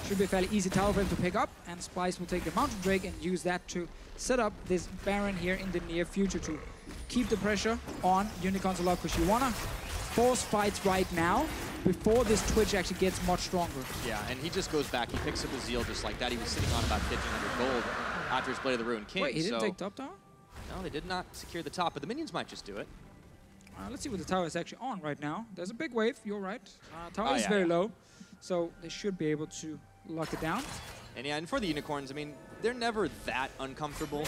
Should be a fairly easy tower for him to pick up. And Splyce will take the Mountain Drake and use that to set up this Baron here in the near future to keep the pressure on Unicorns a lot because you want to force fights right now before this Twitch actually gets much stronger. Yeah, and he just goes back. He picks up the Zeal just like that. He was sitting on about 1,500 gold after his play of the Ruined King. Wait, he didn't take top tower? No, they did not secure the top, but the minions might just do it. Let's see what the tower is actually on right now. There's a big wave, you're right. Tower is very low, so they should be able to lock it down. And yeah, and for the Unicorns, I mean, they're never that uncomfortable.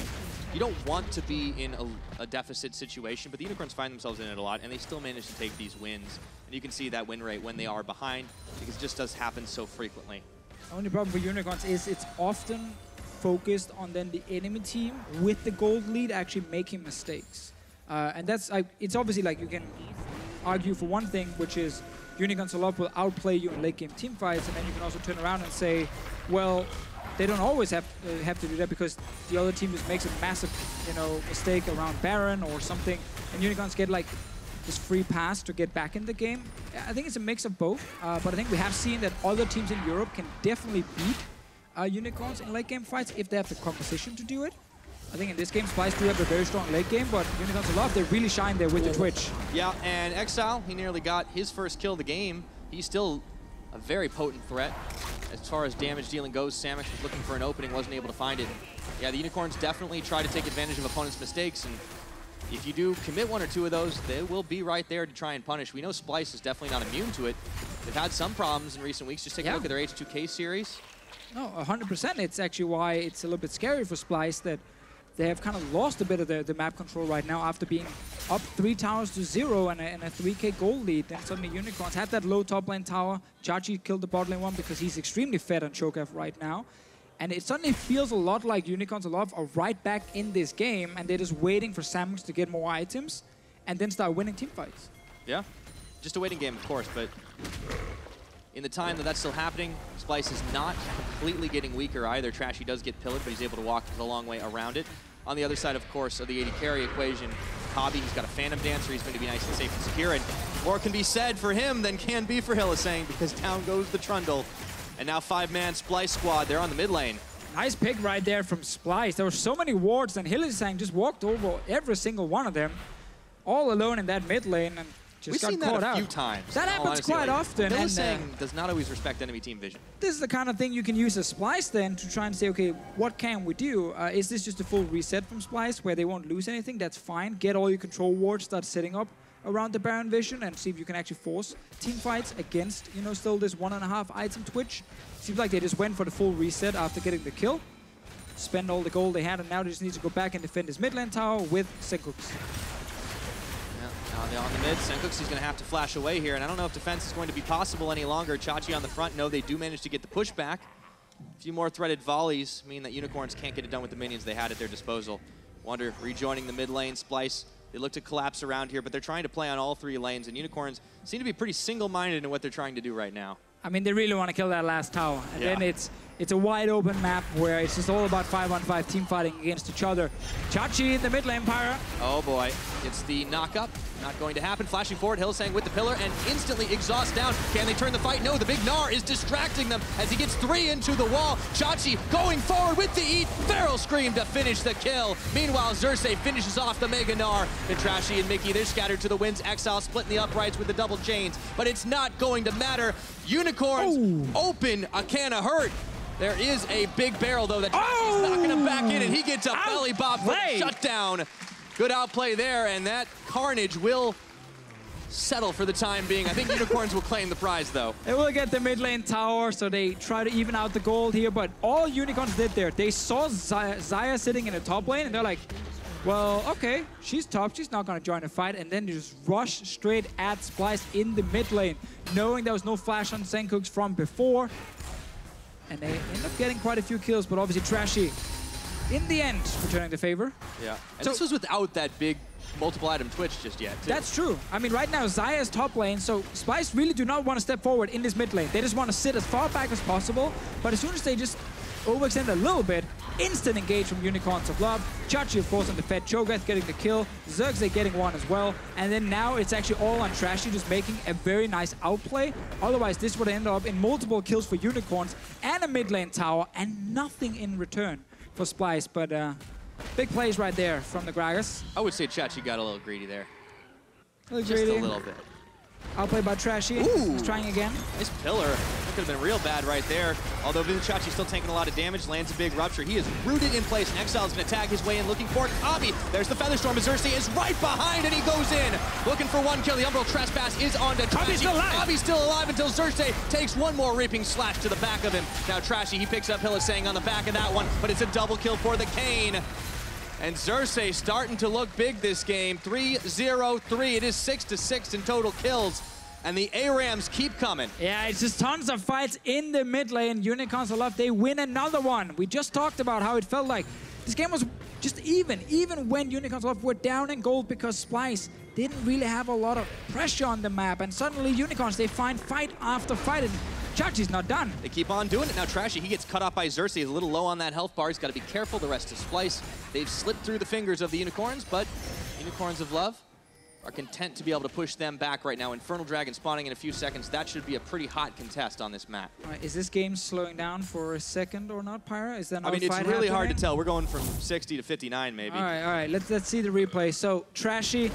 You don't want to be in a deficit situation, but the Unicorns find themselves in it a lot, and they still manage to take these wins. And you can see that win rate when they are behind, because it just does happen so frequently. The only problem with Unicorns is it's often focused on then the enemy team with the gold lead actually making mistakes. And that's, it's obviously like you can argue for one thing, which is Unicorns a lot will outplay you in late game team fights, and then you can also turn around and say, well, they don't always have to do that because the other team just makes a massive, mistake around Baron or something, and Unicorns get like this free pass to get back in the game. I think it's a mix of both, but I think we have seen that other teams in Europe can definitely beat Unicorns in late game fights if they have the composition to do it. I think in this game, Splyce do have a very strong late game, but Unicorns a lot, they really shine there with the Twitch. Yeah, and Exileh, he nearly got his first kill of the game. He's still a very potent threat. As far as damage dealing goes, Samux was looking for an opening, wasn't able to find it. Yeah, the Unicorns definitely try to take advantage of opponents' mistakes, and if you do commit one or two of those, they will be right there to try and punish. We know Splyce is definitely not immune to it. They've had some problems in recent weeks. Just take a look at their H2K series. No, 100%. It's actually why it's a little bit scary for Splyce that they have kind of lost a bit of the map control right now after being up 3 towers to 0 and a 3k gold lead. Then suddenly Unicorns had that low top lane tower. Xerxe killed the bot lane one because he's extremely fed on Cho'gath right now. And it suddenly feels a lot like Unicorns are right back in this game, and they're just waiting for Samux to get more items and then start winning team fights. Yeah, just a waiting game, of course, but in the time that that's still happening, Splyce is not completely getting weaker either. Trashy does get pillared, but he's able to walk the long way around it. On the other side, of course, of the AD carry equation, Kobbe, he's got a Phantom Dancer. He's going to be nice and safe and secure, and more can be said for him than can be for Hylissang, because down goes the Trundle. And now 5-man Splyce squad, they're on the mid lane. Nice pick right there from Splyce. There were so many wards, and Hylissang just walked over every single one of them, all alone in that mid lane, and just got caught out. We've seen that a few times. That happens quite often. Hylissang does not always respect enemy team vision. This is the kind of thing you can use as Splyce then to try and say, okay, what can we do? Is this just a full reset from Splyce where they won't lose anything? That's fine. Get all your control wards, start setting up around the Baron vision and see if you can actually force team fights against, still this 1.5 item Twitch. Seems like they just went for the full reset after getting the kill. Spend all the gold they had, and now they just need to go back and defend his mid lane tower with Sencux. Now they're on the mid. Sencux is going to have to flash away here, and I don't know if defense is going to be possible any longer. Xayah on the front, no, they do manage to get the pushback. A few more threaded volleys mean that Unicorns can't get it done with the minions they had at their disposal. Wunder rejoining the mid lane. Splyce, they look to collapse around here, but they're trying to play on all 3 lanes, and Unicorns seem to be pretty single-minded in what they're trying to do right now. I mean, they really want to kill that last tower. And then it's a wide open map where it's just all about 5-on-5 team fighting against each other. Xerxe in the mid lane, Pyra. Oh boy, it's the knock-up. Not going to happen. Flashing forward, Hylissang with the pillar and instantly exhaust down. Can they turn the fight? No, the big Gnar is distracting them as he gets 3 into the wall. Xerxe going forward with the eat. Feral Scream to finish the kill. Meanwhile, Xerxe finishes off the Mega Gnar. And Trashy and Mikyx, they're scattered to the winds. Exileh splitting the uprights with the double chains. But it's not going to matter. Unicorns open a can of hurt. There is a big barrel, though, that Trashy's knocking him back in, and he gets a belly bop for the shutdown. Good outplay there, and that Carnage will settle for the time being. I think Unicorns will claim the prize, though. They will get the mid lane tower, so they try to even out the gold here, but all Unicorns did there, they saw Xayah sitting in the top lane, and they're like, well, okay, she's top, she's not going to join the fight, and then they just rush straight at Splyce in the mid lane, knowing there was no flash on Sencux from before, and they end up getting quite a few kills, but obviously Trashy, in the end, returning the favor. Yeah, and so, this was without that big multiple item Twitch just yet, too. That's true. I mean, right now, Xayah is top lane, so Splyce really do not want to step forward in this mid lane. They just want to sit as far back as possible, but as soon as they just overextend a little bit, instant engage from Unicorns of Love. Xerxe, of course, on the fed. Cho'gath getting the kill. Xerxe getting one as well. And then now it's actually all on Trashy, just making a very nice outplay. Otherwise, this would end up in multiple kills for Unicorns and a mid lane tower and nothing in return for Splyce. But big plays right there from the Gragas. I would say Trashy got a little greedy there. Just a little bit. Outplay by Trashy. Ooh. He's trying again. Nice pillar. That could have been real bad right there. Although Vizicsacsi still taking a lot of damage, lands a big rupture. He is rooted in place, and Exileh is going to tag his way in, looking for Kobbe. There's the Featherstorm. Xerxe is right behind, and he goes in. Looking for one kill. The Umbral Trespass is on to Trashy. Kobbe's still alive until Xerxe takes one more Reaping Slash to the back of him. Now Trashy, he picks up Hylissang on the back of that one, but it's a double kill for the Kayn. And Xerxe starting to look big this game. 3-0-3. It is 6-6 in total kills. And the ARAMs keep coming. Yeah, it's just tons of fights in the mid lane. Unicorns are left. They win another one. We just talked about how it felt like this game was just even when Unicorns Love were down in gold because Splyce didn't really have a lot of pressure on the map. And suddenly Unicorns, they find fight after fight. And Chachi's not done. They keep on doing it. Now Trashy, he gets cut off by Xerxe. He's a little low on that health bar. He's got to be careful. The rest is Splyce. They've slipped through the fingers of the Unicorns, but Unicorns of Love are content to be able to push them back right now. Infernal Dragon spawning in a few seconds. That should be a pretty hot contest on this map. All right, is this game slowing down for a second or not, Pyra? Is that I mean, it's really hard to tell. We're going from 60 to 59, maybe. All right. Let's see the replay. So Trashy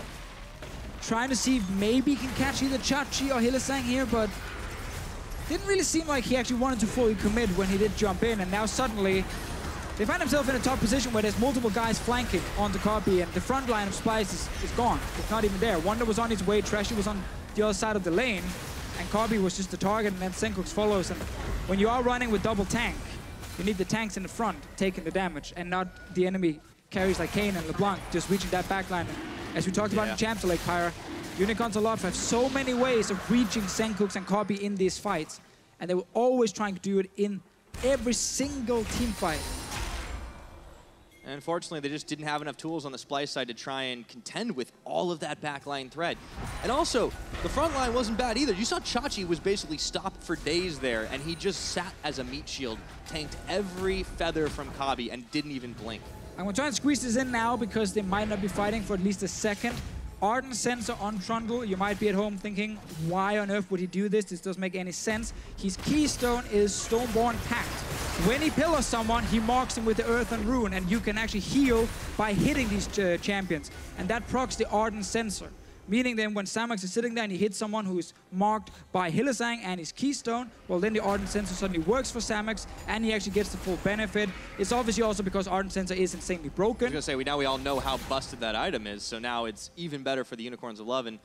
trying to see if maybe he can catch either Chachi or Hylissang here, but didn't really seem like he actually wanted to fully commit when he did jump in, and now suddenly they find themselves in a tough position where there's multiple guys flanking onto Kobbe, and the front line of Splyce is gone. It's not even there. Wunder was on his way, Trashy was on the other side of the lane, and Kobbe was just the target, and then Sencux follows. And when you are running with double tank, you need the tanks in the front taking the damage, and not the enemy carries like Kayn and Leblanc just reaching that backline. As we talked about in Champs League, Pyra, Unicorns a lot have so many ways of reaching Sencux and Kobbe in these fights, and they were always trying to do it in every single team fight. And unfortunately, they just didn't have enough tools on the Splyce side to try and contend with all of that backline threat. And also, the front line wasn't bad either. You saw Chachi was basically stopped for days there, and he just sat as a meat shield, tanked every feather from Kobbe, and didn't even blink. I'm going to try and squeeze this in now because they might not be fighting for at least a second. Ardent Sensor on Trundle. You might be at home thinking, why on earth would he do this? This doesn't make any sense. His keystone is Stoneborn Pact. When he pillars someone, he marks him with the Earth and Rune, and you can actually heal by hitting these champions. And that procs the Ardent Sensor. Meaning then when Samux is sitting there and he hits someone who is marked by Hylissang and his keystone, well then the Ardent Sensor suddenly works for Samux and he actually gets the full benefit. It's obviously also because Ardent Sensor is insanely broken. I was going to say, now we all know how busted that item is, so now it's even better for the Unicorns of Love. And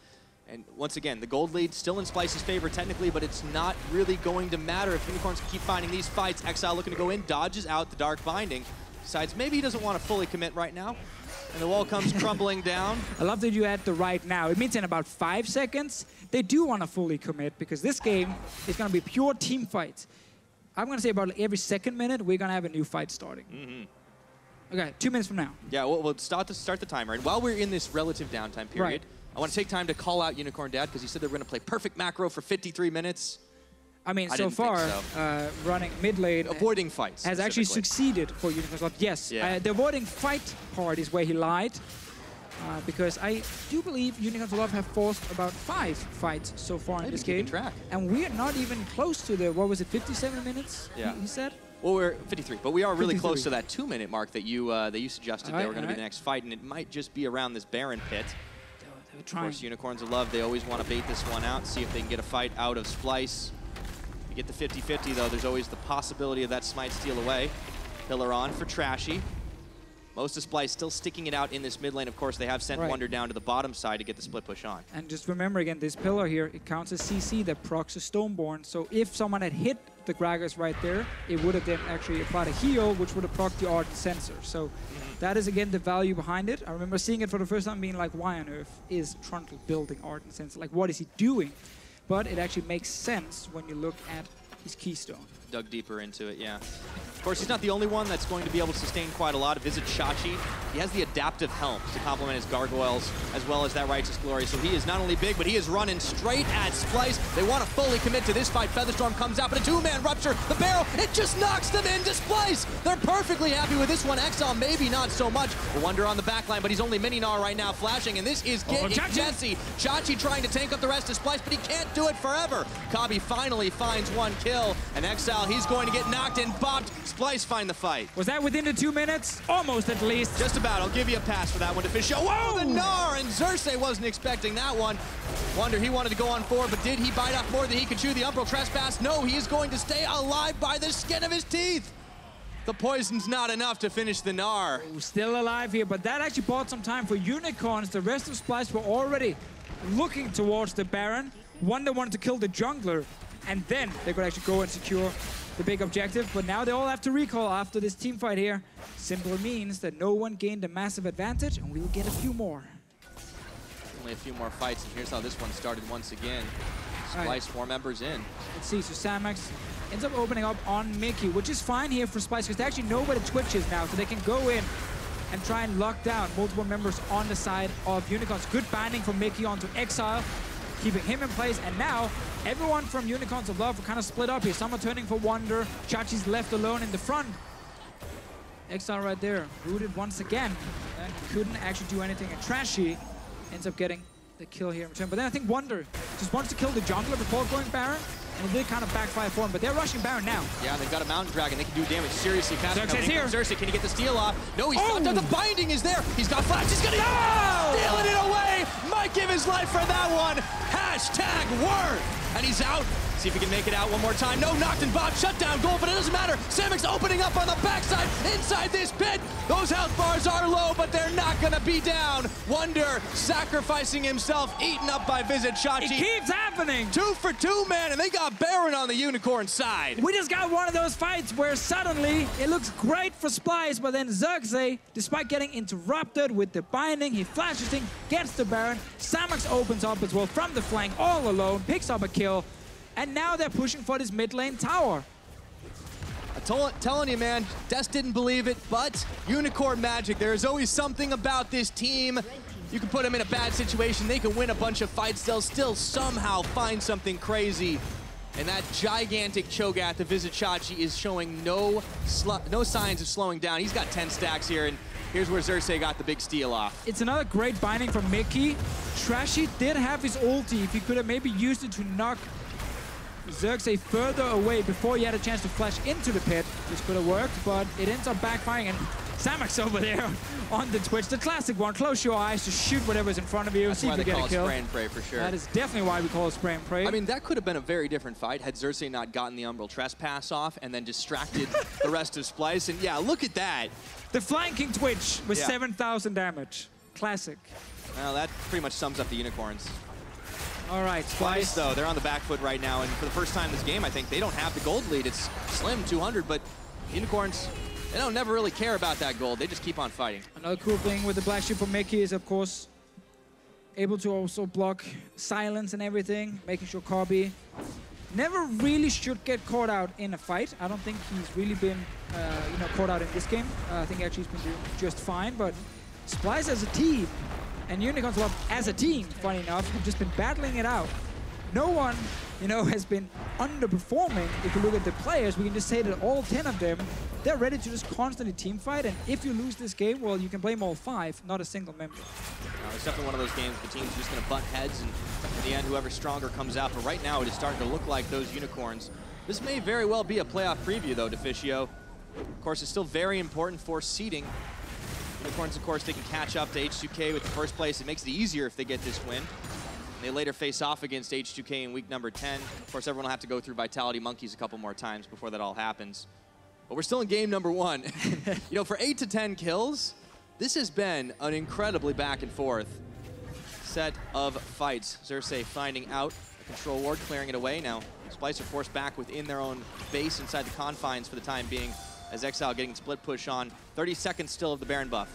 once again, the gold lead still in Splyce's favor technically, but it's not really going to matter if Unicorns keep finding these fights. Exileh looking to go in, dodges out the Dark Binding, decides maybe he doesn't want to fully commit right now. And the wall comes crumbling down. I love that you add the right now. It means in about 5 seconds, they do want to fully commit because this game is going to be pure team fights. I'm going to say about every second minute, we're going to have a new fight starting. Okay, 2 minutes from now. Yeah, we'll start the timer. And while we're in this relative downtime period, I want to take time to call out Unicorn Dad because he said they were going to play perfect macro for 53 minutes. I mean, so far, running mid lane, avoiding fights has actually succeeded for Unicorns Love. Yes, the avoiding fight part is where he lied, because I do believe Unicorns Love have forced about 5 fights so far in this game, and we are not even close to the 57 minutes. He said. Well, we're 53, but we are really close to that 2-minute mark that you suggested they were going to be the next fight, and it might just be around this Baron pit. Of course, Unicorns of Love, they always want to bait this one out, see if they can get a fight out of Splyce. You get the 50-50 though, there's always the possibility of that Smite steal away. Pillar on for Trashy. Most of Splyce still sticking it out in this mid lane. Of course, they have sent Wunder down to the bottom side to get the split push on. And just remember again, this pillar here, it counts as CC that procs a Stoneborn. So if someone had hit the Gragas right there, it would have then actually applied a heal, which would have procced the Ardent Sensor. So that is again the value behind it. I remember seeing it for the first time being like, why on earth is Trundle building Ardent Sensor? Like, what is he doing? But it actually makes sense when you look at his keystone. Dug deeper into it, yeah. Of course, he's not the only one that's going to be able to sustain quite a lot. Vizicsacsi, he has the adaptive helms to complement his gargoyles as well as that righteous glory. So he is not only big, but he is running straight at Splyce. They want to fully commit to this fight. Featherstorm comes out, but a 2-man rupture. The barrel, it just knocks them into Splyce. They're perfectly happy with this one. Exileh, maybe not so much. Wunder on the back line, but he's only mini Gnar right now flashing, and this is getting Jesse. Chachi trying to tank up the rest of Splyce, but he can't do it forever. Kobbe finally finds 1 kill, and Exileh, he's going to get knocked and bopped. Splyce find the fight. Was that within the 2 minutes? Almost, at least. Just about. I'll give you a pass for that one, Deficio. Whoa, the Gnar, and Xerxe wasn't expecting that one. Wunder, he wanted to go on forward, but did he bite off more than he could chew? The Umbral Trespass, no, he is going to stay alive by the skin of his teeth. The poison's not enough to finish the Gnar. Still alive here, but that actually bought some time for Unicorns. The rest of Splyce were already looking towards the Baron. Wunder wanted to kill the jungler, and then they could actually go and secure the big objective, but now they all have to recall after this team fight here. Simply means that no one gained a massive advantage, and we will get a few more. Only a few more fights, and here's how this one started once again. Splyce, 4 members in. Let's see, so Samux ends up opening up on Mikyx, which is fine here for Splyce, because they actually know where the Twitch is now, so they can go in and try and lock down multiple members on the side of Unicorns. Good binding from Mikyx onto Exileh, keeping him in place, and now everyone from Unicorns of Love are kind of split up here. Some are turning for Wunder. Chachi's left alone in the front. Exileh right there, rooted once again, and couldn't actually do anything. And Trashy ends up getting the kill here in return. But then I think Wunder just wants to kill the jungler before going Baron, and it did kind of backfire for him. But they're rushing Baron now. Yeah, they've got a Mountain Dragon. They can do damage seriously fast. Xerxe's here. Xerxe, can he get the steal off? No, he's not done. The binding is there. He's got flash. He's gonna stealing it away. Might give his life for that one. Hashtag word. And he's out. See if he can make it out one more time. No, knocked and bot, shut down goal, but it doesn't matter. Samux opening up on the backside, inside this pit. Those health bars are low, but they're not gonna be down. Wunder sacrificing himself, eaten up by Vizicsacsi. It keeps happening. 2 for 2, man, and they got Baron on the Unicorn side. We just got one of those fights where suddenly it looks great for Splyce, but then Xerxe, despite getting interrupted with the binding, he flashes in, gets the Baron. Samux opens up as well from the flank, all alone, picks up a kill. And now they're pushing for this mid lane tower. I'm telling you, man, Des didn't believe it, but Unicorn magic. There is always something about this team. You can put them in a bad situation. They can win a bunch of fights. They'll still somehow find something crazy. And that gigantic Cho'gath of Vizicsacsi is showing no signs of slowing down. He's got 10 stacks here, and here's where Xerxe got the big steal off. It's another great binding from Mikyx. Trashy did have his ulti. If he could have maybe used it to knock Xerxe further away before he had a chance to flash into the pit. This could have worked, but it ends up backfiring, and Samux over there on the Twitch. The classic one, close your eyes to shoot whatever's in front of you. That's see why if you they get call a kill. it spray and pray for sure. That is definitely why we call it spray and pray. I mean, that could have been a very different fight had Xerxe not gotten the Umbral Trespass off and then distracted the rest of Splyce. And yeah, look at that. The flanking Twitch with 7,000 damage. Classic. Well, that pretty much sums up the Unicorns. All right, Splyce, though, they're on the back foot right now, and for the first time this game, I think they don't have the gold lead. It's slim, 200, but Unicorns, they don't never really care about that gold. They just keep on fighting. Another cool thing with the Black Sheep for Mikyx is, of course, able to also block silence and everything, making sure Kobbe never really should get caught out in a fight. I don't think he's really been, caught out in this game. I think actually he's been doing just fine, but Splyce as a team and Unicorns as a team, funny enough, have just been battling it out. No one, has been underperforming. If you look at the players, we can just say that all 10 of them, they're ready to just constantly team fight. And if you lose this game, well, you can blame all 5, not a single member. It's definitely one of those games the team's just going to butt heads, and in the end, whoever's stronger comes out. But right now, it is starting to look like those Unicorns. This may very well be a playoff preview, though, Deficio. Of course, it's still very important for seeding. Unicorns, of course, they can catch up to H2K with the first place. It makes it easier if they get this win. They later face off against H2K in week number 10. Of course, everyone will have to go through Vitality Monkeys a couple more times before that all happens. But we're still in game number 1. For 8 to 10 kills, this has been an incredibly back and forth set of fights. Xerxe finding out the control ward, clearing it away. Now, Splyce are forced back within their own base inside the confines for the time being, as Exileh getting split push on. 30 seconds still of the Baron buff.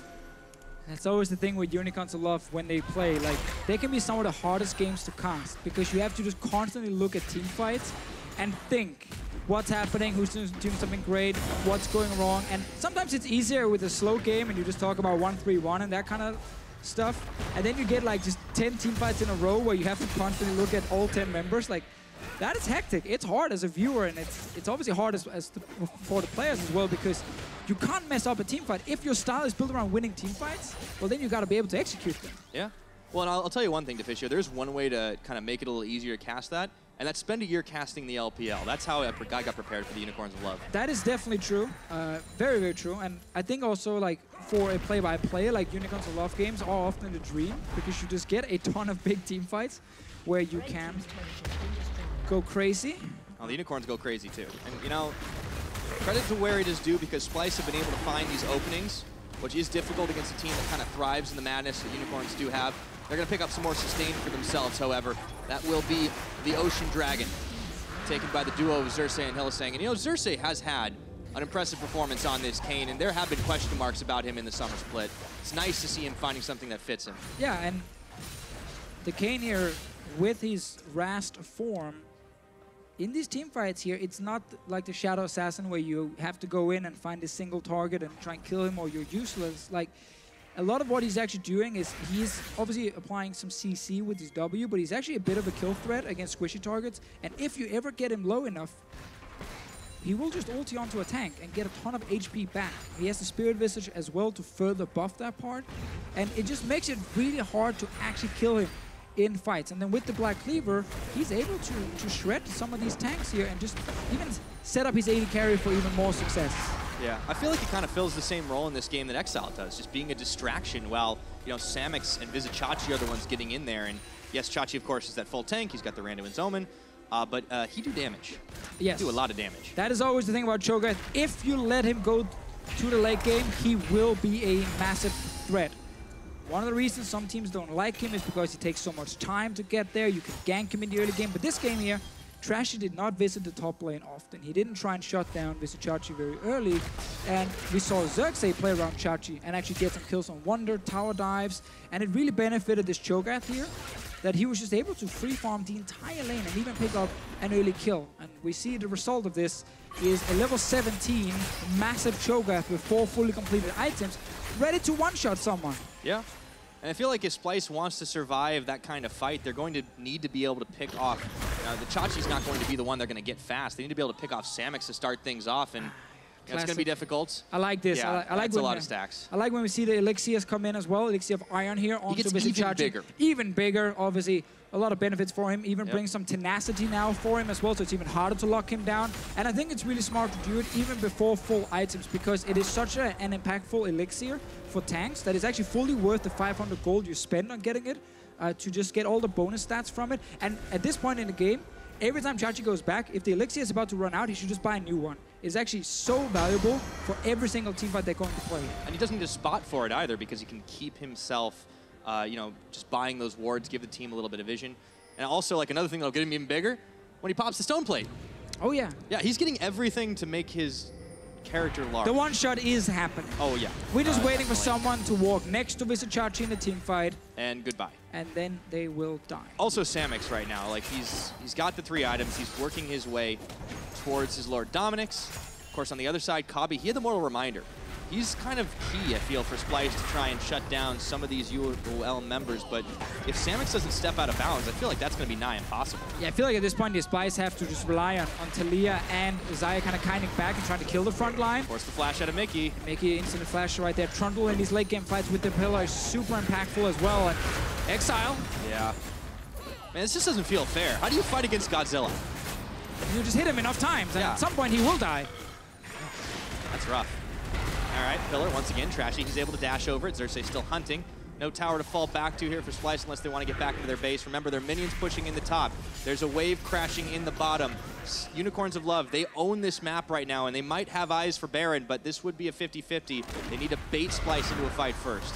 That's always the thing with Unicorns of Love when they play. Like, they can be some of the hardest games to cast because you have to just constantly look at team fights and think what's happening, who's doing something great, what's going wrong. And sometimes it's easier with a slow game and you just talk about 1-3-1 and that kind of stuff. And then you get like just 10 team fights in a row where you have to constantly look at all 10 members. Like, that is hectic. It's hard as a viewer, and it's obviously hard for the players as well, because you can't mess up a team fight. If your style is built around winning team fights, well, then you got to be able to execute them. Yeah. Well, and I'll tell you one thing, Deficio. There's one way to kind of make it a little easier to cast that. and that's spend a year casting the LPL. That's how I got prepared for the Unicorns of Love. That is definitely true. Very, very true. And I think also, like, for a play-by-play, like Unicorns of Love games are often the dream, because you just get a ton of big team fights where you can go crazy. Oh, the Unicorns go crazy too. And you know, credit to where it is due, because Splyce have been able to find these openings, which is difficult against a team that kind of thrives in the madness that Unicorns do have. They're going to pick up some more sustain for themselves, however. That will be the Ocean Dragon, taken by the duo of Xerxe and Hylissang. And you know, Xerxe has had an impressive performance on this Kayn, and there have been question marks about him in the summer split. It's nice to see him finding something that fits him. Yeah, and the Kayn here, with his Rast form, in these team fights here, it's not like the Shadow Assassin where you have to go in and find a single target and try and kill him or you're useless. Like, a lot of what he's actually doing is he's obviously applying some CC with his W, but he's actually a bit of a kill threat against squishy targets. And if you ever get him low enough, he will just ulti onto a tank and get a ton of HP back. He has the Spirit Visage as well to further buff that part. And it just makes it really hard to actually kill him in fights. And then with the Black Cleaver, he's able to shred some of these tanks here and just even set up his AD carry for even more success. Yeah, I feel like he kind of fills the same role in this game that Exileh does, just being a distraction while, you know, Samux and Vizicsacsi are the ones getting in there. And yes, Chachi, of course, is that full tank. He's got the Randuin's Omen, but he do damage. Yes. He do a lot of damage. That is always the thing about Cho'gath. If you let him go to the late game, he will be a massive threat. One of the reasons some teams don't like him is because he takes so much time to get there. You can gank him in the early game, but this game here, Trashy did not visit the top lane often. He didn't try and shut down Vizicsacsi very early, and we saw Xerxe play around Chachi and actually get some kills on Wunder, tower dives, and it really benefited this Cho'gath here, that he was just able to free farm the entire lane and even pick up an early kill. And we see the result of this is a level 17 massive Cho'gath with 4 fully completed items, ready to one-shot someone. Yeah. And I feel like if Splyce wants to survive that kind of fight, they're going to need to be able to pick off. The Chachi's not going to be the one they're going to get fast. They need to be able to pick off Samux to start things off, and it's going to be difficult. I like this. Yeah, I like a lot of stacks. I like when we see the Elixirs come in as well. Elixir of Iron here onto Vizicsacsi. Even bigger. Even bigger, obviously. A lot of benefits for him. Even brings some tenacity now for him as well, so it's even harder to lock him down. And I think it's really smart to do it even before full items, because it is such an impactful elixir for tanks that is actually fully worth the 500 gold you spend on getting it to just get all the bonus stats from it. And at this point in the game, every time Chachi goes back, if the elixir is about to run out, he should just buy a new one. It's actually so valuable for every single teamfight they're going to play. And he doesn't need a spot for it either, because he can keep himself you know, just buying those wards, give the team a little bit of vision. And also, like, another thing that'll get him even bigger, when he pops the Stone Plate. Oh, yeah. Yeah, he's getting everything to make his character large. The one-shot is happening. Oh, yeah. We're just waiting for someone to walk next to Vizicsacsi in the team fight. And goodbye. And then they will die. Also, Samux right now, like, he's got the 3 items. He's working his way towards his Lord Dominic's. Of course, on the other side, Kobbe, he had the Mortal Reminder. He's kind of key, I feel, for Splyce to try and shut down some of these UOL members, but if Samux doesn't step out of bounds, I feel like that's going to be nigh impossible. Yeah, I feel like at this point, the Splyce have to just rely on Taliyah and Xayah kind of kinding back and trying to kill the front line. Force the flash out of Mikyx. Mikyx instant flash right there. Trundle in these late game fights with the pillar is super impactful as well. And Exileh. Yeah. Man, this just doesn't feel fair. How do you fight against Godzilla? You just hit him enough times, and at some point he will die. That's rough. All right, Pillar, once again, Trashy. He's able to dash over it. Xerxe still hunting. No tower to fall back to here for Splyce unless they want to get back into their base. Remember, their minions pushing in the top. There's a wave crashing in the bottom. Unicorns of Love, they own this map right now, and they might have eyes for Baron, but this would be a 50-50. They need to bait Splyce into a fight first.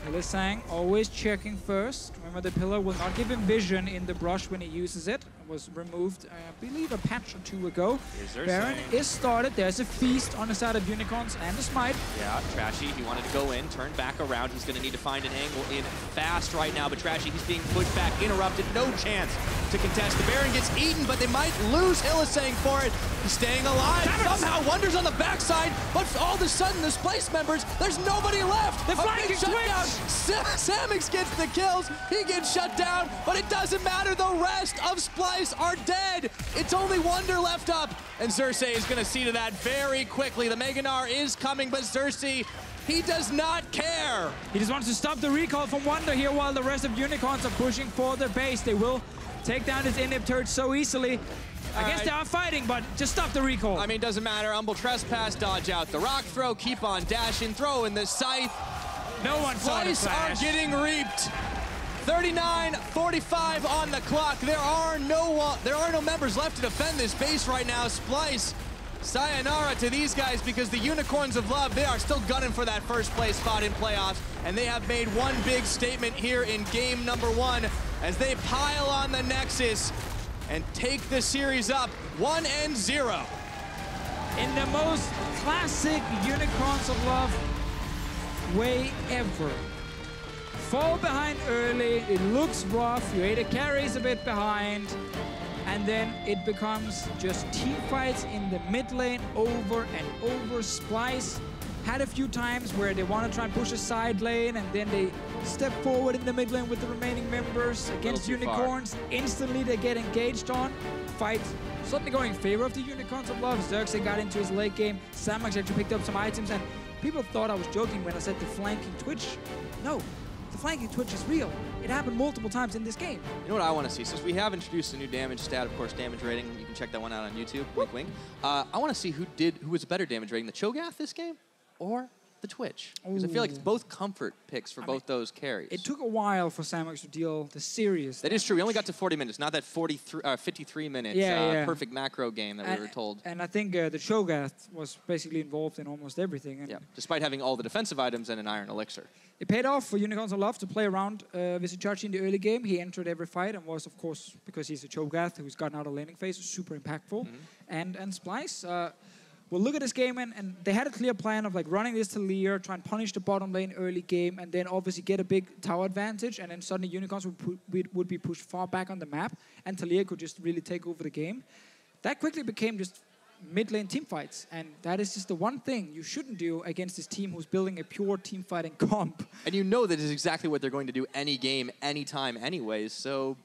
Hylissang always checking first. Remember, the pillar will not give him vision in the brush when he uses it. It was removed, I believe, a patch or 2 ago. Baron is started. There's a feast on the side of Unicorns and the Smite. Yeah, Trashy, he wanted to go in, turn back around. He's going to need to find an angle in fast right now, but Trashy, he's being pushed back, interrupted, no chance to contest. The Baron gets eaten, but they might lose Hylissang for it. He's staying alive. Somehow, Wunder's on the backside, but all of a sudden, the Splyce members, there's nobody left. The flanking shutdown. Samux gets the kills. He gets shut down, but it doesn't matter. The rest of Splyce are dead. It's only Wunder left up, and Xerxe is going to see to that very quickly. The Gnar is coming, but Xerxe He does not care. He just wants to stop the recall from Wunder here while the rest of Unicorns are pushing for their base. They will take down this inhib turret so easily. I guess they are fighting, but just stop the recall. I mean, doesn't matter. Humble Trespass, dodge out the rock throw, keep on dashing, throw in the scythe. No one saw the Splyce flash. are getting reaped. 39:45 on the clock. There are no members left to defend this base right now. Splyce, sayonara to these guys because the Unicorns of Love, they are still gunning for that first place spot in playoffs, and they have made one big statement here in game number 1 as they pile on the Nexus and take the series up 1-0. In the most classic Unicorns of Love way ever. Fall behind early, it looks rough, your AD carries a bit behind, and then it becomes just team fights in the mid lane over and over. Splyce had a few times where they want to try and push a side lane, and then they step forward in the mid lane with the remaining members against Unicorns. Instantly they get engaged on. Fight suddenly going in favor of the Unicorns of Love. Xerxe got into his late game. Samux actually picked up some items, and people thought I was joking when I said the flanking twitch. No, the flanking twitch is real. It happened multiple times in this game. You know what I want to see? Since we have introduced a new damage stat, of course, damage rating. You can check that one out on YouTube. Wink, wink. I want to see who was a better damage rating, the Cho'gath this game or the Twitch? Because I feel like it's both comfort picks for both those carries. It took a while for Samux to deal the serious. That is true. We only got to 40 minutes, not that 53 minutes perfect macro game that we were told. And I think the Cho'gath was basically involved in almost everything. And despite having all the defensive items and an Iron Elixir. It paid off for Unicorns of Love to play around Vizicsacsi in the early game. He entered every fight and was, of course, because he's a Cho'gath who's gotten out of laning phase, super impactful. And Splyce. Well, look at this game, and they had a clear plan of like running this Taliyah, try and punish the bottom lane early game, and then obviously get a big tower advantage, and then suddenly Unicorns would be pushed far back on the map, and Taliyah could just really take over the game. That quickly became just mid-lane team fights, and that is just the one thing you shouldn't do against this team who's building a pure team fighting comp. And you know that is exactly what they're going to do any game, anytime, anyways, so...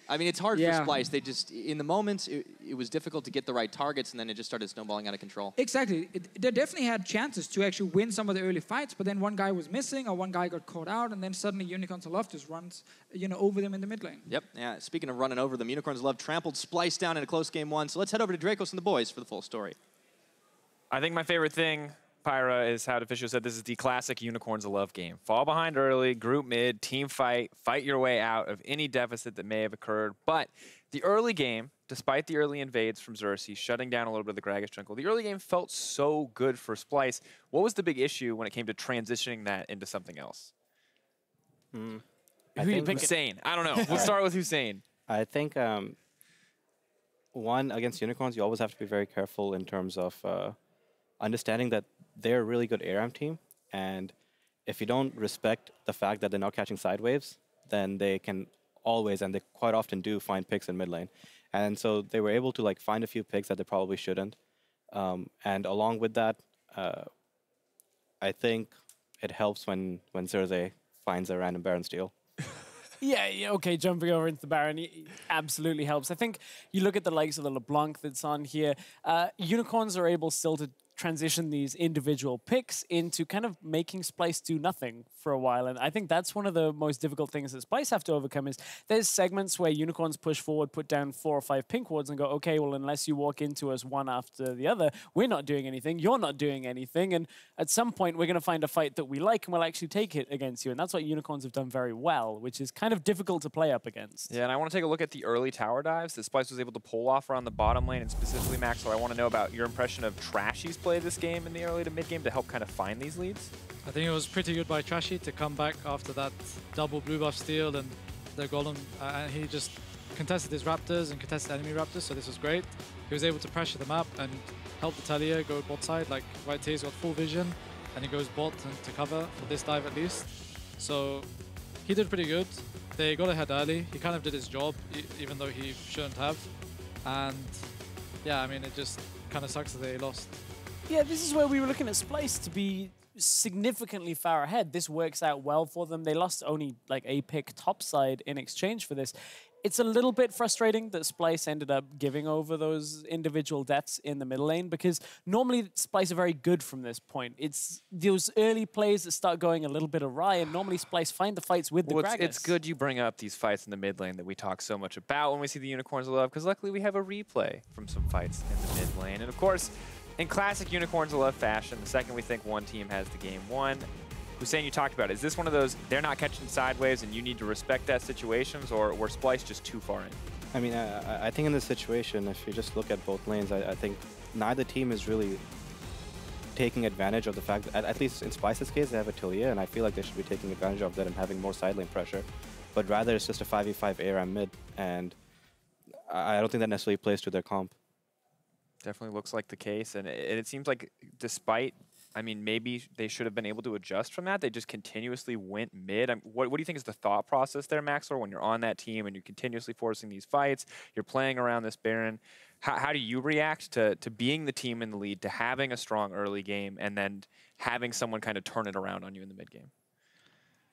I mean, it's hard for Splyce. They just, in the moments, it was difficult to get the right targets, and then it just started snowballing out of control. Exactly. They definitely had chances to actually win some of the early fights, but then one guy was missing, or one guy got caught out, and then suddenly Unicorns of Love just runs, over them in the mid lane. Yep. Yeah. Speaking of running over them, Unicorns of Love trampled Splyce down in a close game 1. So let's head over to Drakos and the boys for the full story. I think my favorite thing, Pyra, is how Deficio said this is the classic Unicorns of Love game. Fall behind early, group mid, team fight your way out of any deficit that may have occurred. But the early game, despite the early invades from Xerxe, shutting down a little bit of the Gragas jungle, the early game felt so good for Splyce. What was the big issue when it came to transitioning that into something else? Who you pick? Hussain. I don't know. We'll start with Hussain. I think, one, against Unicorns, you always have to be very careful in terms of understanding that they're a really good ARAM team, and if you don't respect the fact that they're not catching side waves, then they can always, and they quite often do, find picks in mid lane. And so they were able to find a few picks that they probably shouldn't. And along with that, I think it helps when Xerxe finds a random Baron steal. Yeah, okay, jumping over into the Baron absolutely helps. I think you look at the likes of the Leblanc that's on here, Unicorns are able still to transition these individual picks into kind of making Splyce do nothing for a while. And I think that's one of the most difficult things that Splyce have to overcome is there's segments where Unicorns push forward, put down 4 or 5 pink wards and go, okay, well, unless you walk into us one after the other, we're not doing anything, you're not doing anything. And at some point, we're going to find a fight that we like and we'll actually take it against you. And that's what Unicorns have done very well, which is kind of difficult to play up against. Yeah, and I want to take a look at the early tower dives that Splyce was able to pull off around the bottom lane, and specifically, Max, so I want to know about your impression of Trashy's play this game in the early to mid game to help kind of find these leads. I think it was pretty good by Trashy to come back after that double blue buff steal and the golem. And he just contested his raptors and contested enemy raptors, so this was great. He was able to pressure the map and help the Taliyah go bot side. Like right here's got full vision and he goes bot and to cover for this dive at least. So he did pretty good. They got ahead early. He kind of did his job, even though he shouldn't have. And yeah, I mean, it just kind of sucks that they lost. Yeah, this is where we were looking at Splyce to be significantly far ahead. This works out well for them. They lost only like a pick topside in exchange for this. It's a little bit frustrating that Splyce ended up giving over those individual deaths in the middle lane, because normally Splyce are very good from this point. It's those early plays that start going a little bit awry, and normally Splyce find the fights with the Gragas. It's good you bring up these fights in the mid lane that we talk so much about when we see the Unicorns of Love, because luckily we have a replay from some fights in the mid lane. And of course, in classic Unicorns of Love fashion, the second we think one team has the game won, Hussain, you talked about it. Is this one of those, they're not catching sideways and you need to respect that situations, or were Splyce just too far in? I mean, I think in this situation, if you just look at both lanes, I think neither team is really taking advantage of the fact that, at least in Splyce's case, they have a Taliyah, and I feel like they should be taking advantage of that and having more side lane pressure. But rather, it's just a 5v5 ARAM mid, and I don't think that necessarily plays to their comp. Definitely looks like the case, and it seems like despite, I mean, maybe they should have been able to adjust from that. They just continuously went mid. What do you think is the thought process there, Maxlore, when you're on that team and you're continuously forcing these fights, you're playing around this Baron? How do you react to being the team in the lead, to having a strong early game, and then having someone kind of turn it around on you in the mid game?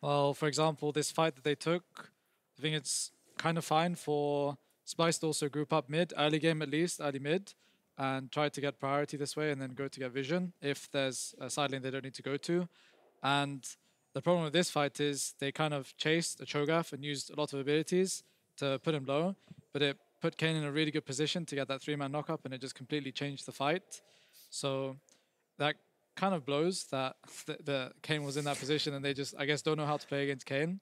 Well, for example, this fight that they took, I think it's kind of fine for Splyce to also group up mid, early game at least, early mid, and try to get priority this way and then go to get vision if there's a side lane they don't need to go to. And the problem with this fight is they kind of chased a Cho'gath and used a lot of abilities to put him low, but it put Kayn in a really good position to get that 3-man knock-up, and it just completely changed the fight. So that kind of blows that the Kayn was in that position, and they just, I guess, don't know how to play against Kayn.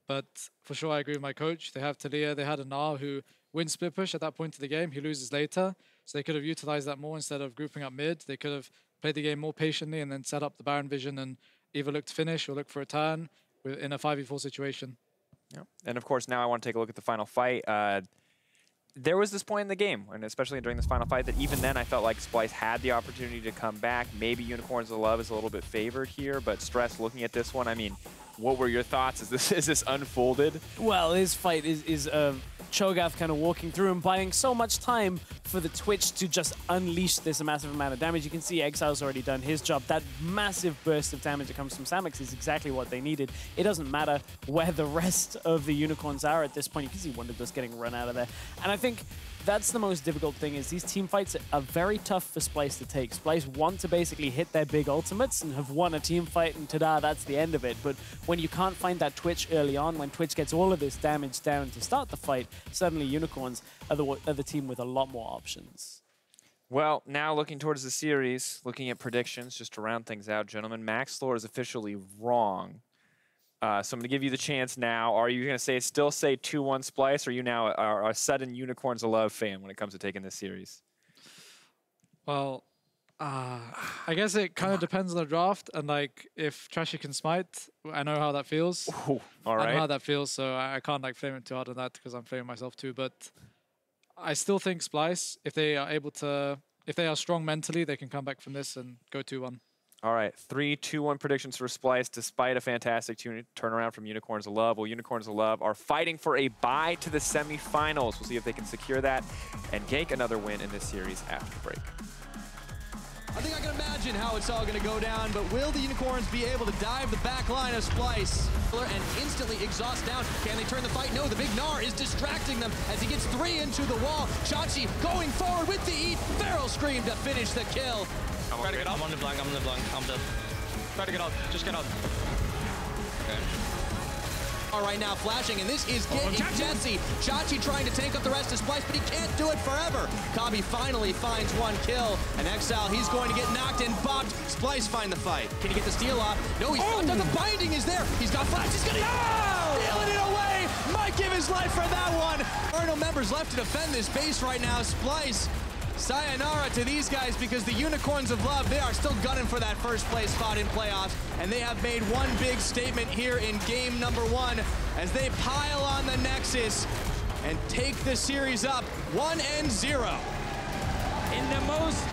But for sure, I agree with my coach. They have Taliyah, they had a Gnar who wins split push at that point of the game. He loses later. So they could have utilized that more instead of grouping up mid. They could have played the game more patiently and then set up the Baron vision and either look to finish or look for a turn in a 5v4 situation. Yep. And of course, now I want to take a look at the final fight. There was this point in the game, and especially during this final fight, that even then I felt like Splyce had the opportunity to come back. Maybe Unicorns of Love is a little bit favored here, but Stress, looking at this one, I mean, what were your thoughts? Is this unfolded? Well, his fight is Cho'gath kind of walking through and buying so much time for the Twitch to just unleash this massive amount of damage. You can see Exileh's already done his job. That massive burst of damage that comes from Samux is exactly what they needed. It doesn't matter where the rest of the Unicorns are at this point. You can see Wunder just getting run out of there. And I think that's the most difficult thing, is these team fights are very tough for Splyce to take. Splyce want to basically hit their big ultimates and have won a team fight, and ta-da, that's the end of it. But when you can't find that Twitch early on, when Twitch gets all of this damage down to start the fight, suddenly Unicorns are the team with a lot more options. Well, now looking towards the series, looking at predictions, just to round things out, gentlemen, Maxlore is officially wrong. So I'm going to give you the chance now. Are you going to still say 2-1 Splyce, or are you now a sudden Unicorns of Love fan when it comes to taking this series? Well, I guess it kind of depends on the draft, and like if Trashy can smite, I know how that feels. Ooh, all right. I know how that feels, so I can't like flame it too hard on that because I'm flaming myself too. But I still think Splyce, if they are able to, if they are strong mentally, they can come back from this and go 2-1. All right, 3-2-1 predictions for Splyce, despite a fantastic turnaround from Unicorns of Love. Well, Unicorns of Love are fighting for a bye to the semifinals. We'll see if they can secure that and gank another win in this series after the break. I think I can imagine how it's all going to go down, but will the Unicorns be able to dive the back line of Splyce and instantly exhaust down? Can they turn the fight? No, the big Gnar is distracting them as he gets 3 into the wall. Xerxe going forward with the eat. Feral Scream to finish the kill. Try to get out. I'm on Leblanc, I'm dead. Try to get out, just get out. Okay. All right, now flashing, and this is getting Jesse. Xerxe trying to tank up the rest of Splyce, but he can't do it forever. Kobbe finally finds 1 kill, and Exileh, he's going to get knocked and bopped. Splyce find the fight. Can he get the steal off? No, he's not. The binding is there. He's got flash, he's gonna stealing it away. Might give his life for that one. There are no members left to defend this base right now. Splyce, sayonara to these guys, because the Unicorns of Love, they are still gunning for that first place spot in playoffs, and they have made one big statement here in game number 1 as they pile on the Nexus and take the series up 1-0. In the most